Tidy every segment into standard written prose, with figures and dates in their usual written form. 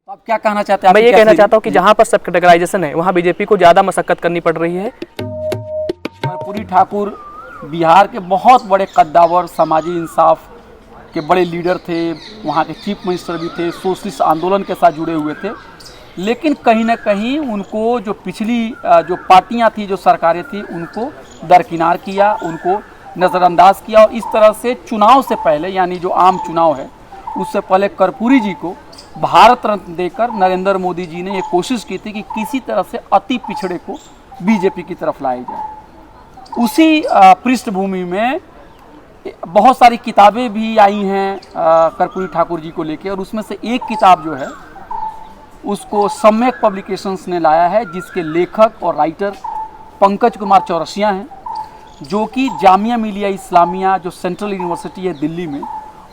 तो आप क्या कहना चाहते हैं? मैं ये कहना चाहता हूँ कि जहाँ पर सब कैटेगराइजेशन है वहाँ बीजेपी को ज़्यादा मशक्कत करनी पड़ रही है। कर्पूरी ठाकुर बिहार के बहुत बड़े कद्दावर, समाजी इंसाफ के बड़े लीडर थे, वहाँ के चीफ मिनिस्टर भी थे, सोशलिस्ट आंदोलन के साथ जुड़े हुए थे। लेकिन कहीं ना कहीं उनको जो पिछली जो पार्टियां थी, जो सरकारें थी, उनको दरकिनार किया, उनको नज़रअंदाज किया। और इस तरह से चुनाव से पहले, यानी जो आम चुनाव है उससे पहले कर्पूरी जी को भारत रत्न देकर नरेंद्र मोदी जी ने ये कोशिश की थी कि किसी तरह से अति पिछड़े को बीजेपी की तरफ लाया जाए। उसी पृष्ठभूमि में बहुत सारी किताबें भी आई हैं कर्पूरी ठाकुर जी को लेकर, और उसमें से एक किताब जो है उसको सम्यक पब्लिकेशंस ने लाया है, जिसके लेखक और राइटर पंकज कुमार चौरसिया हैं, जो कि जामिया मिलिया इस्लामिया जो सेंट्रल यूनिवर्सिटी है दिल्ली में,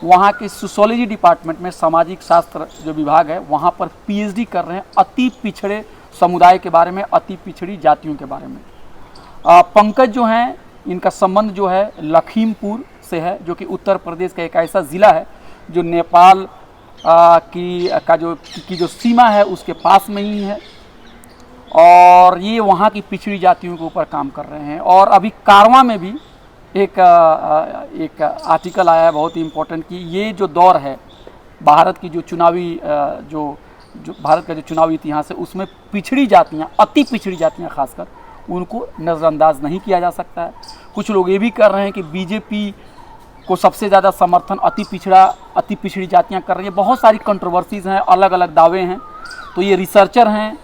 वहाँ के सोशियोलॉजी डिपार्टमेंट में सामाजिक शास्त्र जो विभाग है वहाँ पर पीएचडी कर रहे हैं अति पिछड़े समुदाय के बारे में, अति पिछड़ी जातियों के बारे में। पंकज जो हैं, इनका संबंध जो है लखीमपुर से है, जो कि उत्तर प्रदेश का एक ऐसा ज़िला है जो नेपाल की जो सीमा है उसके पास में ही है। और ये वहाँ की पिछड़ी जातियों के ऊपर काम कर रहे हैं। और अभी कारवां में भी एक आर्टिकल आया है बहुत ही इम्पोर्टेंट कि ये जो दौर है भारत की जो चुनावी जो भारत का जो चुनावी इतिहास है उसमें पिछड़ी जातियाँ, अति पिछड़ी जातियाँ खासकर, उनको नज़रअंदाज नहीं किया जा सकता है। कुछ लोग ये भी कर रहे हैं कि बीजेपी को सबसे ज़्यादा समर्थन अति पिछड़ी जातियाँ कर रही है। बहुत सारी कंट्रोवर्सीज़ हैं, अलग अलग दावे हैं। तो ये रिसर्चर हैं,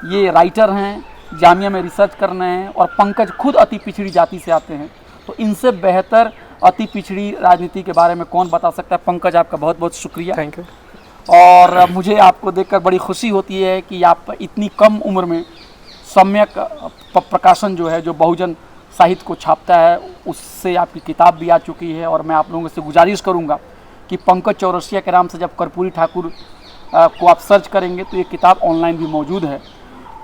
ये राइटर हैं, जामिया में रिसर्च कर रहे हैं, और पंकज खुद अति पिछड़ी जाति से आते हैं। तो इनसे बेहतर अति पिछड़ी राजनीति के बारे में कौन बता सकता है। पंकज, आपका बहुत बहुत शुक्रिया। Thank you. और मुझे आपको देखकर बड़ी खुशी होती है कि आप इतनी कम उम्र में सम्यक प्रकाशन जो है, जो बहुजन साहित्य को छापता है, उससे आपकी किताब भी आ चुकी है। और मैं आप लोगों से गुजारिश करूंगा कि पंकज चौरसिया के नाम से जब कर्पूरी ठाकुर को आप सर्च करेंगे तो ये किताब ऑनलाइन भी मौजूद है।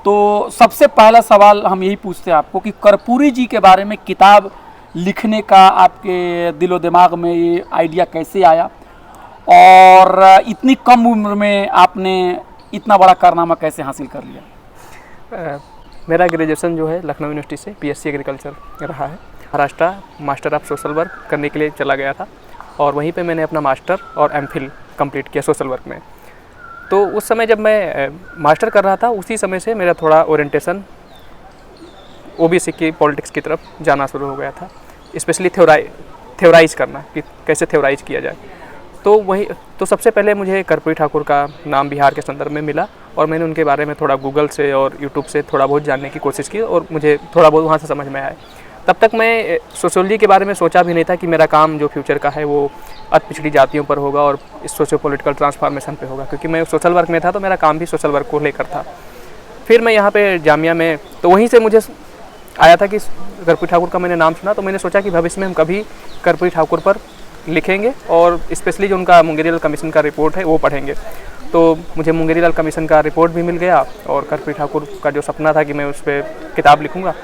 तो सबसे पहला सवाल हम यही पूछते हैं आपको कि कर्पूरी जी के बारे में किताब लिखने का आपके दिलो दिमाग में ये आइडिया कैसे आया, और इतनी कम उम्र में आपने इतना बड़ा कारनामा कैसे हासिल कर लिया? मेरा ग्रेजुएशन जो है लखनऊ यूनिवर्सिटी से बीएससी एग्रीकल्चर रहा है। Maharashtra master of social work करने के लिए चला गया था, और वहीं पे मैंने अपना मास्टर और एमफिल कंप्लीट किया सोशल वर्क में। तो उस समय जब मैं मास्टर कर रहा था, उसी समय से मेरा थोड़ा ओरिएंटेशन ओबीसी की पॉलिटिक्स की तरफ जाना शुरू हो गया था, स्पेशली थ्योराइज करना कि कैसे थ्योराइज किया जाए। तो सबसे पहले मुझे कर्पूरी ठाकुर का नाम बिहार के संदर्भ में मिला, और मैंने उनके बारे में थोड़ा गूगल से और यूट्यूब से थोड़ा बहुत जानने की कोशिश की, और मुझे थोड़ा बहुत वहाँ से समझ में आया। तब तक मैं सोशियोलॉजी के बारे में सोचा भी नहीं था कि मेरा काम जो फ्यूचर का है वो अति पिछड़ी जातियों पर होगा और सोशियो पॉलिटिकल ट्रांसफॉर्मेशन पे होगा, क्योंकि मैं सोशल वर्क में था तो मेरा काम भी सोशल वर्क को लेकर था। फिर मैं यहाँ पे जामिया में, तो वहीं से मुझे आया था कि कर्पूरी ठाकुर का मैंने नाम सुना, तो मैंने सोचा कि भविष्य में हम कभी कर्पूरी ठाकुर पर लिखेंगे, और स्पेशली जो उनका मुंगेरीलाल कमीशन का रिपोर्ट है वो पढ़ेंगे। तो मुझे मुंगेरीलाल कमीशन का रिपोर्ट भी मिल गया, और कर्पूरी ठाकुर का जो सपना था कि मैं उस पर किताब लिखूँगा,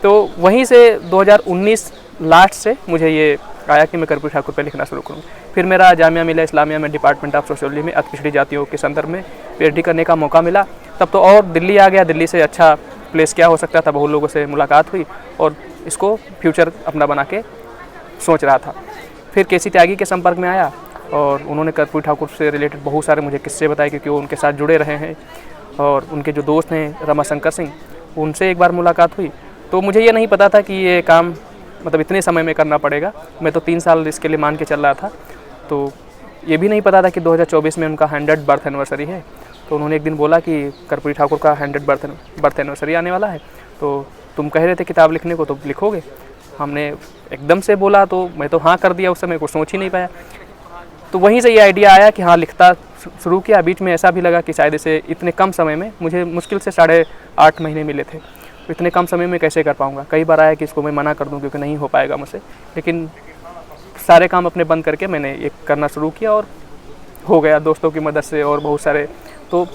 तो वहीं से 2019 लास्ट से मुझे ये आया कि मैं कर्पूरी ठाकुर पे लिखना शुरू करूँ। फिर मेरा जामिया मिलिया इस्लामिया में डिपार्टमेंट ऑफ सोशियोलॉजी में अति पिछड़ी जातियों के संदर्भ में पीएचडी करने का मौका मिला। तब तो और दिल्ली आ गया। दिल्ली से अच्छा प्लेस क्या हो सकता था, बहुत लोगों से मुलाकात हुई, और इसको फ्यूचर अपना बना के सोच रहा था। फिर केसी त्यागी के संपर्क में आया, और उन्होंने कर्पूरी ठाकुर से रिलेटेड बहुत सारे मुझे किस्से बताए, क्योंकि वो उनके साथ जुड़े रहे हैं। और उनके जो दोस्त हैं रमाशंकर सिंह, उनसे एक बार मुलाकात हुई। तो मुझे ये नहीं पता था कि ये काम मतलब इतने समय में करना पड़ेगा। मैं तो 3 साल इसके लिए मान के चल रहा था। तो ये भी नहीं पता था कि 2024 में उनका 100 बर्थ एनिवर्सरी है। तो उन्होंने एक दिन बोला कि कर्पूरी ठाकुर का 100 बर्थ एनिवर्सरी आने वाला है, तो तुम कह रहे थे किताब लिखने को, तो लिखोगे? हमने एकदम से बोला, तो मैं तो हाँ कर दिया। उस समय कुछ सोच ही नहीं पाया। तो वहीं से ये आइडिया आया कि हाँ, लिखता शुरू किया। बीच में ऐसा भी लगा कि शायद इसे इतने कम समय में, मुझे मुश्किल से 8.5 महीने मिले थे, तो इतने कम समय में कैसे कर पाऊँगा। कई बार आया कि इसको मैं मना कर दूँ क्योंकि नहीं हो पाएगा मुझसे, लेकिन सारे काम अपने बंद करके मैंने ये करना शुरू किया, और हो गया दोस्तों की मदद से और बहुत सारे। तो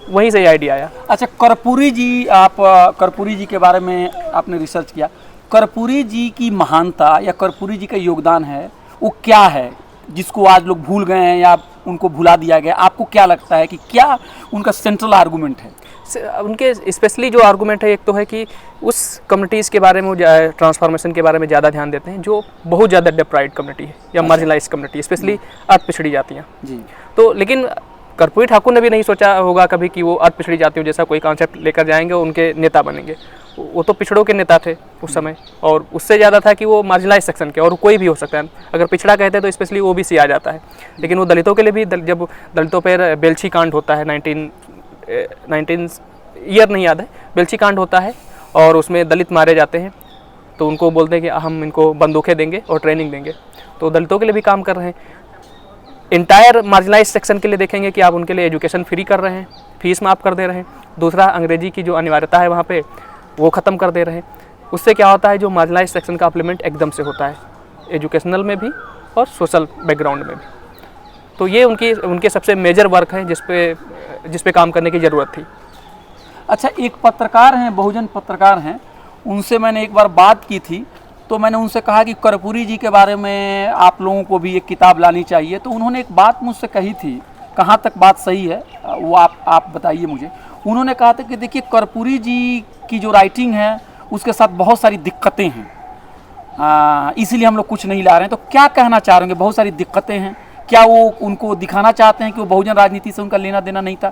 वहीं से ये आइडिया आया। अच्छा, कर्पूरी जी, आप कर्पूरी जी के बारे में आपने रिसर्च किया। कर्पूरी जी की महानता या कर्पूरी जी का योगदान है वो क्या है, जिसको आज लोग भूल गए हैं या उनको भुला दिया गया। आपको क्या लगता है कि क्या उनका सेंट्रल आर्गूमेंट है? उनके स्पेशली जो आर्गूमेंट है, एक तो है कि उस कम्युनिटीज़ के बारे में ट्रांसफॉर्मेशन के बारे में ज़्यादा ध्यान देते हैं जो बहुत ज़्यादा डिप्राइव्ड कम्युनिटी है या मार्जिनलाइज्ड कम्युनिटी, स्पेशली अर्थ पिछड़ी जातियाँ। जी। तो लेकिन कर्पूरी ठाकुर ने भी नहीं सोचा होगा कभी कि वो अर्थ पिछड़ी जातियों जैसा कोई कॉन्सेप्ट लेकर जाएंगे, उनके नेता बनेंगे। वो तो पिछड़ों के नेता थे उस समय, और उससे ज़्यादा था कि वो मार्जिनलाइज सेक्शन के, और कोई भी हो सकता है। अगर पिछड़ा कहते हैं तो स्पेशली ओबीसी आ जाता है, लेकिन वो दलितों के लिए भी जब दलितों पर बेलछी कांड होता है 19 ईयर नहीं याद है, बेलछी कांड होता है और उसमें दलित मारे जाते हैं, तो उनको बोलते हैं कि हम इनको बंदूकें देंगे और ट्रेनिंग देंगे। तो दलितों के लिए भी काम कर रहे हैं। इंटायर मार्जिनलाइज सेक्शन के लिए देखेंगे कि आप उनके लिए एजुकेशन फ्री कर रहे हैं, फीस माफ़ कर दे रहे हैं। दूसरा, अंग्रेजी की जो अनिवार्यता है वहाँ पे वो ख़त्म कर दे रहे हैं। उससे क्या होता है, जो मार्जिनलाइज सेक्शन का अप्लीमेंट एकदम से होता है, एजुकेशनल में भी और सोशल बैकग्राउंड में भी। तो ये उनके सबसे मेजर वर्क है जिस पे काम करने की ज़रूरत थी। अच्छा, एक पत्रकार हैं, बहुजन पत्रकार हैं, उनसे मैंने एक बार बात की थी, तो मैंने उनसे कहा कि कर्पूरी जी के बारे में आप लोगों को भी एक किताब लानी चाहिए। तो उन्होंने एक बात मुझसे कही थी, कहाँ तक बात सही है वो आप बताइए मुझे। उन्होंने कहा था कि देखिए, कर्पूरी जी की जो राइटिंग है उसके साथ बहुत सारी दिक्कतें हैं, इसीलिए हम लोग कुछ नहीं ला रहे हैं। तो क्या कहना चाह रहे हैं? बहुत सारी दिक्कतें हैं, क्या वो उनको दिखाना चाहते हैं कि वो बहुजन राजनीति से उनका लेना देना नहीं था?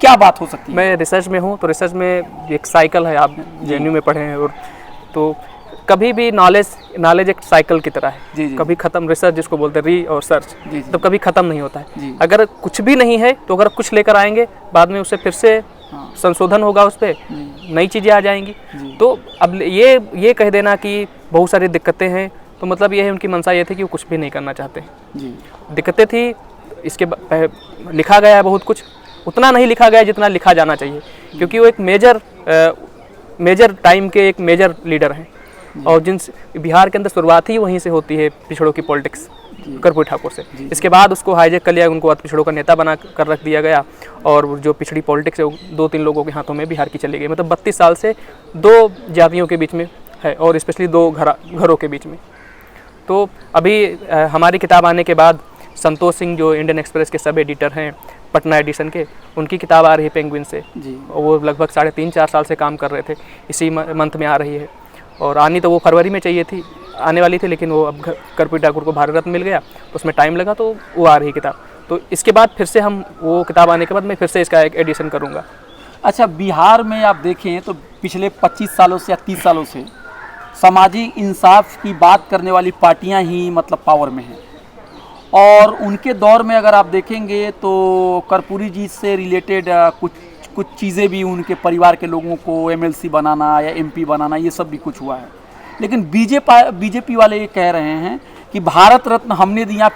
क्या बात हो सकती है? मैं रिसर्च में हूँ, तो रिसर्च में एक साइकिल है, आप जेएनयू में पढ़े हैं, और तो कभी भी नॉलेज एक साइकिल की तरह है। जी जी। कभी खत्म, रिसर्च जिसको बोलते हैं री और सर्च, जी। तो कभी खत्म नहीं होता है। जी। अगर कुछ भी नहीं है तो अगर कुछ लेकर आएंगे, बाद में उससे फिर से संशोधन होगा, उस पर नई चीज़ें आ जाएंगी। तो अब ये कह देना कि बहुत सारी दिक्कतें हैं, तो मतलब ये है उनकी मंशा ये थी कि वो कुछ भी नहीं करना चाहते। दिक्कतें थी, इसके लिखा गया है बहुत कुछ, उतना नहीं लिखा गया जितना लिखा जाना चाहिए, क्योंकि वो एक मेजर टाइम के एक मेजर लीडर हैं, और बिहार के अंदर शुरुआत ही वहीं से होती है पिछड़ों की पॉलिटिक्स, कर्पूरी ठाकुर से। इसके बाद उसको हाईजैक कर लिया, उनको अर्थ पिछड़ों का नेता बना कर रख दिया गया, और जो पिछड़ी पॉलिटिक्स है 2-3 लोगों के हाथों में बिहार की चली गई। मतलब 32 साल से 2 जातियों के बीच में है, और स्पेशली 2 घरों के बीच में। तो अभी हमारी किताब आने के बाद संतोष सिंह, जो इंडियन एक्सप्रेस के सब एडिटर हैं पटना एडिशन के, उनकी किताब आ रही है पेंगुइन से जी। वो लगभग 3.5-4 साल से काम कर रहे थे, इसी मंथ में आ रही है, और आनी तो वो फरवरी में चाहिए थी, आने वाली थी, लेकिन वो अब कर्पूरी ठाकुर को भारत रत्न मिल गया, उसमें टाइम लगा, तो वो आ रही किताब। तो इसके बाद फिर से हम, वो किताब आने के बाद मैं फिर से इसका एक एडिशन करूँगा। अच्छा, बिहार में आप देखें तो पिछले 25 सालों से या 30 सालों से सामाजिक इंसाफ की बात करने वाली पार्टियां ही मतलब पावर में हैं, और उनके दौर में अगर आप देखेंगे तो कर्पूरी जी से रिलेटेड कुछ चीज़ें भी, उनके परिवार के लोगों को एमएलसी बनाना या एमपी बनाना, ये सब भी कुछ हुआ है। लेकिन बीजेपी वाले ये कह रहे हैं कि भारत रत्न हमने दिया।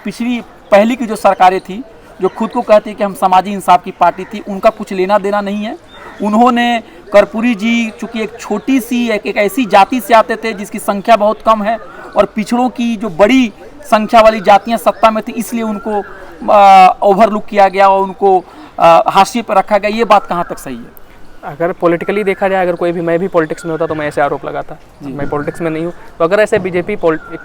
पहली की जो सरकारें थी, जो खुद को कहती है कि हम सामाजिक इंसाफ की पार्टी थी, उनका कुछ लेना देना नहीं है। उन्होंने, कर्पूरी जी चूँकि एक छोटी सी एक ऐसी जाति से आते थे जिसकी संख्या बहुत कम है, और पिछड़ों की जो बड़ी संख्या वाली जातियां सत्ता में थी, इसलिए उनको ओवरलुक किया गया और उनको हाशिए पर रखा गया। ये बात कहाँ तक सही है? अगर पॉलिटिकली देखा जाए, अगर कोई भी, मैं भी पॉलिटिक्स में होता तो मैं ऐसे आरोप लगाता। मैं पॉलिटिक्स में नहीं हूँ, तो अगर ऐसे बीजेपी एक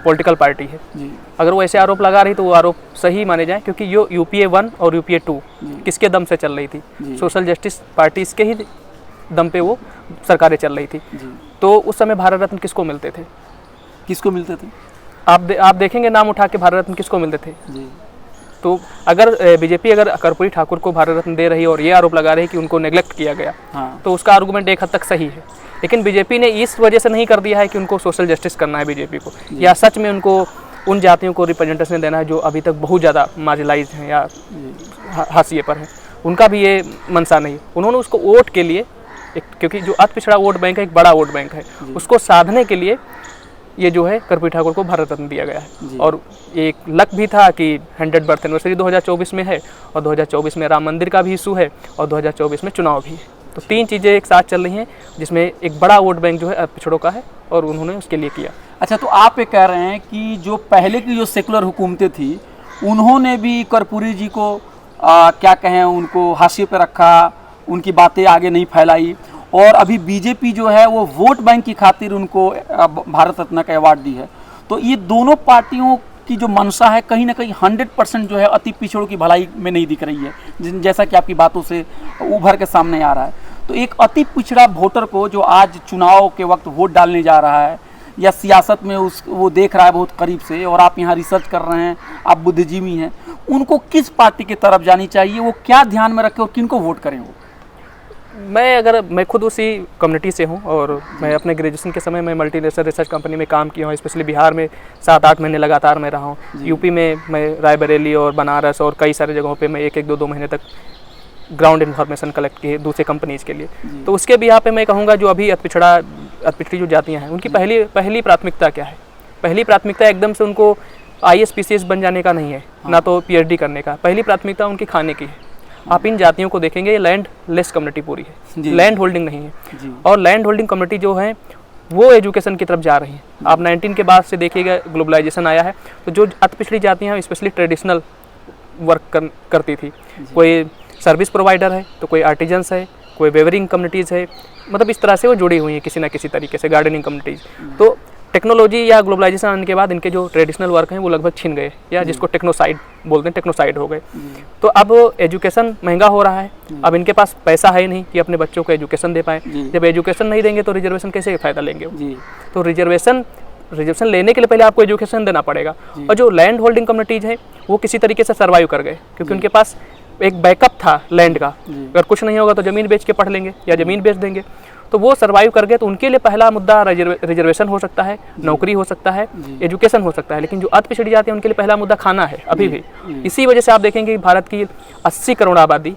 पॉलिटिकल पार्टी है जी। अगर वो ऐसे आरोप लगा रही तो वो आरोप सही माने जाए, क्योंकि ये UPA 1 और UPA 2 किसके दम से चल रही थी? सोशल जस्टिस पार्टीज के ही दम पे वो सरकारें चल रही थी। तो उस समय भारत रत्न किसको मिलते थे? किसको मिलते थे? आप देखेंगे नाम उठा के भारत रत्न किसको मिलते थे जी। तो अगर बीजेपी अगर कर्पूरी ठाकुर को भारत रत्न दे रही है और ये आरोप लगा रही है कि उनको नेग्लेक्ट किया गया, तो उसका आर्गूमेंट एक हद तक सही है। लेकिन बीजेपी ने इस वजह से नहीं कर दिया है कि उनको सोशल जस्टिस करना है बीजेपी को, या सच में उनको उन जातियों को रिप्रेजेंटेशन देना है जो अभी तक बहुत ज़्यादा मार्जिनलाइज हैं या हाशिए पर हैं, उनका भी ये मंशा नहीं। उन्होंने उसको वोट के लिए, क्योंकि जो अति पिछड़ा वोट बैंक है, एक बड़ा वोट बैंक है, उसको साधने के लिए ये जो है कर्पूरी ठाकुर को भारत रत्न दिया गया है। और एक लक भी था कि 100 बर्थ एनिवर्सरी 2024 में है, और 2024 में राम मंदिर का भी इशू है, और 2024 में चुनाव भी है। तो 3 चीज़ें एक साथ चल रही हैं, जिसमें एक बड़ा वोट बैंक जो है पिछड़ों का है, और उन्होंने उसके लिए किया। अच्छा, तो आप ये कह रहे हैं कि जो पहले की जो सेकुलर हुकूमतें थी, उन्होंने भी कर्पूरी जी को क्या कहें, उनको हाशिए पर रखा, उनकी बातें आगे नहीं फैलाई, और अभी बीजेपी जो है वो वोट बैंक की खातिर उनको भारत रत्न का अवार्ड दी है। तो ये दोनों पार्टियों की जो मंशा है कहीं ना कहीं 100% जो है अति पिछड़ों की भलाई में नहीं दिख रही है, जैसा कि आपकी बातों से उभर के सामने आ रहा है। तो एक अति पिछड़ा वोटर को जो आज चुनाव के वक्त वोट डालने जा रहा है या सियासत में वो देख रहा है बहुत करीब से, और आप यहाँ रिसर्च कर रहे हैं, आप बुद्धिजीवी हैं, उनको किस पार्टी की तरफ जानी चाहिए, वो क्या ध्यान में रखें और किनको वोट करें? वो मैं खुद उसी कम्युनिटी से हूँ और मैं अपने ग्रेजुएशन के समय में मल्टीनेशनल रिसर्च कंपनी में काम किया हूँ। स्पेशली बिहार में 7-8 महीने लगातार मैं रहा हूँ। यूपी में मैं रायबरेली और बनारस और कई सारे जगहों पे मैं 1-2 महीने तक ग्राउंड इन्फॉर्मेशन कलेक्ट किए दूसरे कंपनीज़ के लिए। तो उसके भी यहाँ पे मैं कहूँगा जो अभी अतिपिछड़ी जो जातियाँ हैं उनकी पहली प्राथमिकता क्या है? पहली प्राथमिकता एकदम से उनको IAS PCS बन जाने का नहीं है, ना तो PhD करने का। पहली प्राथमिकता उनकी खाने की है। आप इन जातियों को देखेंगे, ये लैंड लेस कम्युनिटी पूरी है, लैंड होल्डिंग नहीं है। और लैंड होल्डिंग कम्युनिटी जो है वो एजुकेशन की तरफ जा रही है। आप 19 के बाद से देखिएगा, ग्लोबलाइजेशन आया है, तो जो अति पिछड़ी जातियाँ हैं स्पेशली ट्रेडिशनल वर्क करती थी, कोई सर्विस प्रोवाइडर है तो कोई आर्टिजन्स है, कोई वेवरिंग कम्युनिटीज़ है, मतलब इस तरह से वो जुड़ी हुई हैं किसी ना किसी तरीके से, गार्डनिंग कम्युनिटीज़। तो टेक्नोलॉजी या ग्लोबलाइजेशन आने के बाद इनके जो ट्रेडिशनल वर्क हैं वो लगभग छिन गए, या जिसको टेक्नोसाइड बोलते हैं, टेक्नोसाइड हो गए। तो अब एजुकेशन महंगा हो रहा है, अब इनके पास पैसा है नहीं कि अपने बच्चों को एजुकेशन दे पाएँ। जब एजुकेशन नहीं देंगे तो रिजर्वेशन कैसे फ़ायदा लेंगे? तो रिजर्वेशन लेने के लिए पहले आपको एजुकेशन देना पड़ेगा। और जो लैंड होल्डिंग कम्युनिटीज़ हैं वो किसी तरीके से सर्वाइव कर गए, क्योंकि उनके पास एक बैकअप था लैंड का। अगर कुछ नहीं होगा तो ज़मीन बेच के पढ़ लेंगे या ज़मीन बेच देंगे, तो वो सर्वाइव कर गए। तो उनके लिए पहला मुद्दा रिजर्वेशन हो सकता है, नौकरी हो सकता है, एजुकेशन हो सकता है। लेकिन जो अति पिछड़ी जाति है उनके लिए पहला मुद्दा खाना है अभी भी। इसी वजह से आप देखेंगे कि भारत की 80 करोड़ आबादी,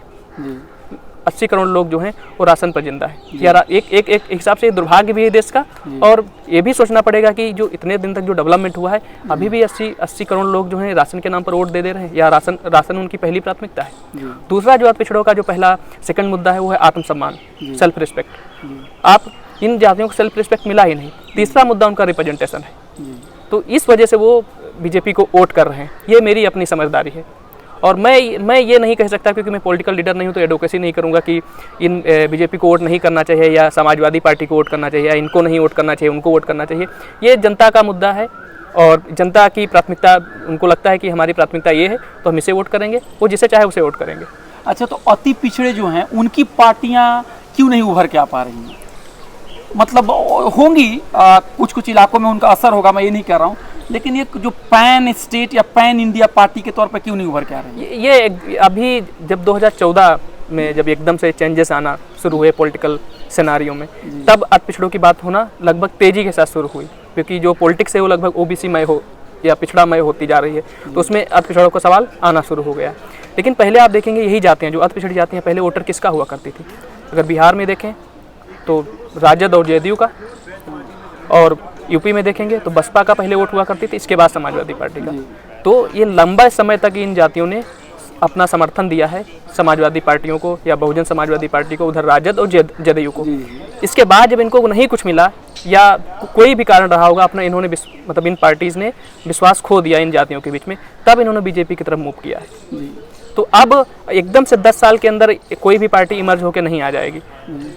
80 करोड़ लोग जो हैं वो राशन पर जिंदा है। या एक हिसाब से दुर्भाग्य भी है देश का। और ये भी सोचना पड़ेगा कि जो इतने दिन तक जो डेवलपमेंट हुआ है, अभी भी 80 करोड़ लोग जो हैं राशन के नाम पर वोट दे रहे हैं, या राशन उनकी पहली प्राथमिकता है। दूसरा जो पिछड़ों का जो पहला सेकंड मुद्दा है वो है आत्मसम्मान, सेल्फ रिस्पेक्ट। आप इन जातियों को सेल्फ रिस्पेक्ट मिला ही नहीं। तीसरा मुद्दा उनका रिप्रेजेंटेशन है। तो इस वजह से वो बीजेपी को वोट कर रहे हैं। ये मेरी अपनी समझदारी है। और मैं ये नहीं कह सकता, क्योंकि मैं पॉलिटिकल लीडर नहीं हूँ, तो एडवोकेसी नहीं करूँगा कि इन बीजेपी को वोट नहीं करना चाहिए या समाजवादी पार्टी को वोट करना चाहिए, या इनको नहीं वोट करना चाहिए, उनको वोट करना चाहिए। ये जनता का मुद्दा है और जनता की प्राथमिकता, उनको लगता है कि हमारी प्राथमिकता ये है तो हम इसे वोट करेंगे, वो जिसे चाहे उसे वोट करेंगे। अच्छा, तो अति पिछड़े जो हैं उनकी पार्टियाँ क्यों नहीं उभर के आ पा रही हैं? मतलब होंगी, कुछ इलाकों में उनका असर होगा, मैं ये नहीं कह रहा हूँ, लेकिन ये जो पैन स्टेट या पैन इंडिया पार्टी के तौर पर क्यों नहीं उभर के आ रही है? ये अभी जब 2014 में जब एकदम से चेंजेस आना शुरू हुए पॉलिटिकल सिनारियो में, तब अति पिछड़ों की बात होना लगभग तेज़ी के साथ शुरू हुई, क्योंकि जो पॉलिटिक्स है वो लगभग OBC मय हो या पिछड़ामय होती जा रही है। तो उसमें अति पिछड़ों का सवाल आना शुरू हो गया। लेकिन पहले आप देखेंगे यही जातियाँ जो अति पिछड़ी जाती हैं, पहले वोटर किसका हुआ करती थी? अगर बिहार में देखें तो राजद और JDU का, और यूपी में देखेंगे तो बसपा का पहले वोट हुआ करती थी, इसके बाद समाजवादी पार्टी का। तो ये लंबा समय तक इन जातियों ने अपना समर्थन दिया है समाजवादी पार्टियों को या बहुजन समाजवादी पार्टी को, उधर राजद और JDU को। इसके बाद जब इनको नहीं कुछ मिला या कोई भी कारण रहा होगा, अपना इन्होंने मतलब इन पार्टीज़ ने विश्वास खो दिया इन जातियों के बीच में, तब इन्होंने बीजेपी की तरफ मूव किया है। तो अब एकदम से 10 साल के अंदर कोई भी पार्टी इमर्ज होकर नहीं आ जाएगी।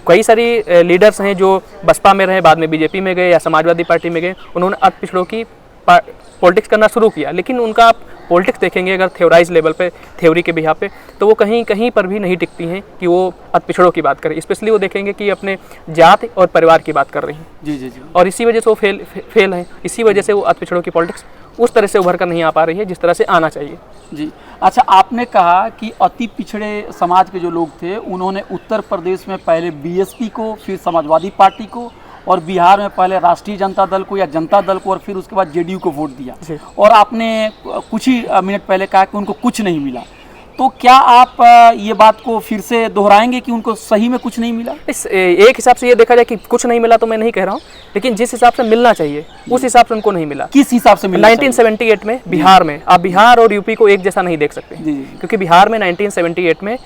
कई सारी लीडर्स हैं जो बसपा में रहे, बाद में बीजेपी में गए या समाजवादी पार्टी में गए, उन्होंने अति पिछड़ों की पॉलिटिक्स करना शुरू किया। लेकिन उनका पॉलिटिक्स देखेंगे अगर थ्योराइज लेवल पे, थ्योरी के बिहाफ पे, तो वो कहीं पर भी नहीं टिकती हैं कि वो अति पिछड़ों की बात करें। स्पेशली वो देखेंगे कि अपने जात और परिवार की बात कर रही हैं। जी। और इसी वजह से वो फेल हैं। इसी वजह से वो अति पिछड़ों की पॉलिटिक्स उस तरह से उभर कर नहीं आ पा रही है जिस तरह से आना चाहिए। जी। अच्छा, आपने कहा कि अति पिछड़े समाज के जो लोग थे उन्होंने उत्तर प्रदेश में पहले BSP को, फिर समाजवादी पार्टी को, और बिहार में पहले राष्ट्रीय जनता दल को या जनता दल को, और फिर उसके बाद JDU को वोट दिया। और आपने कुछ ही मिनट पहले कहा कि उनको कुछ नहीं मिला। तो क्या आप ये बात को फिर से दोहराएंगे कि उनको सही में कुछ नहीं मिला? एक हिसाब से ये देखा जाए कि कुछ नहीं मिला तो मैं नहीं कह रहा हूँ, लेकिन जिस हिसाब से मिलना चाहिए उस हिसाब से उनको नहीं मिला। किस हिसाब से मिला? 1978 में बिहार में, आप बिहार और यूपी को एक जैसा नहीं देख सकते, क्योंकि बिहार में 1978 में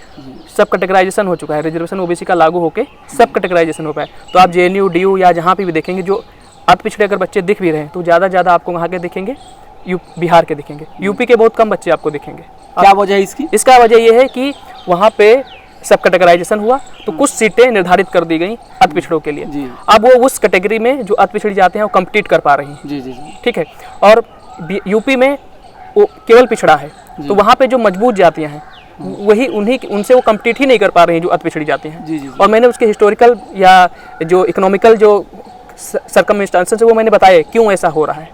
सब कैटेगराइजेशन हो चुका है, रिजर्वेशन OBC का लागू होकर सब कैटेगराइजेशन हो पाए। तो आप JNU, DU या जहाँ भी देखेंगे जो अति पिछड़े अगर बच्चे दिख भी रहे हैं तो ज़्यादा आपको वहाँ के दिखेंगे, बिहार के दिखेंगे। यूपी के बहुत कम बच्चे आपको दिखेंगे। क्या वजह है इसकी? इसका वजह यह है कि वहाँ पे सब कैटेगराइजेशन हुआ तो कुछ सीटें निर्धारित कर दी गई अति पिछड़ों के लिए। अब वो उस कैटेगरी में जो अति पिछड़ी जाते हैं वो कम्पीट कर पा रही हैं। ठीक है। और यूपी में वो केवल पिछड़ा है, तो वहाँ पे जो मजबूत जातियाँ हैं वही उनसे वो कम्पीट ही नहीं कर पा रही हैं जो अति पिछड़ी जाती हैं। और मैंने उसके हिस्टोरिकल या जो इकोनॉमिकल जो सर्कमस्टांसेस है वो मैंने बताया क्यों ऐसा हो रहा है।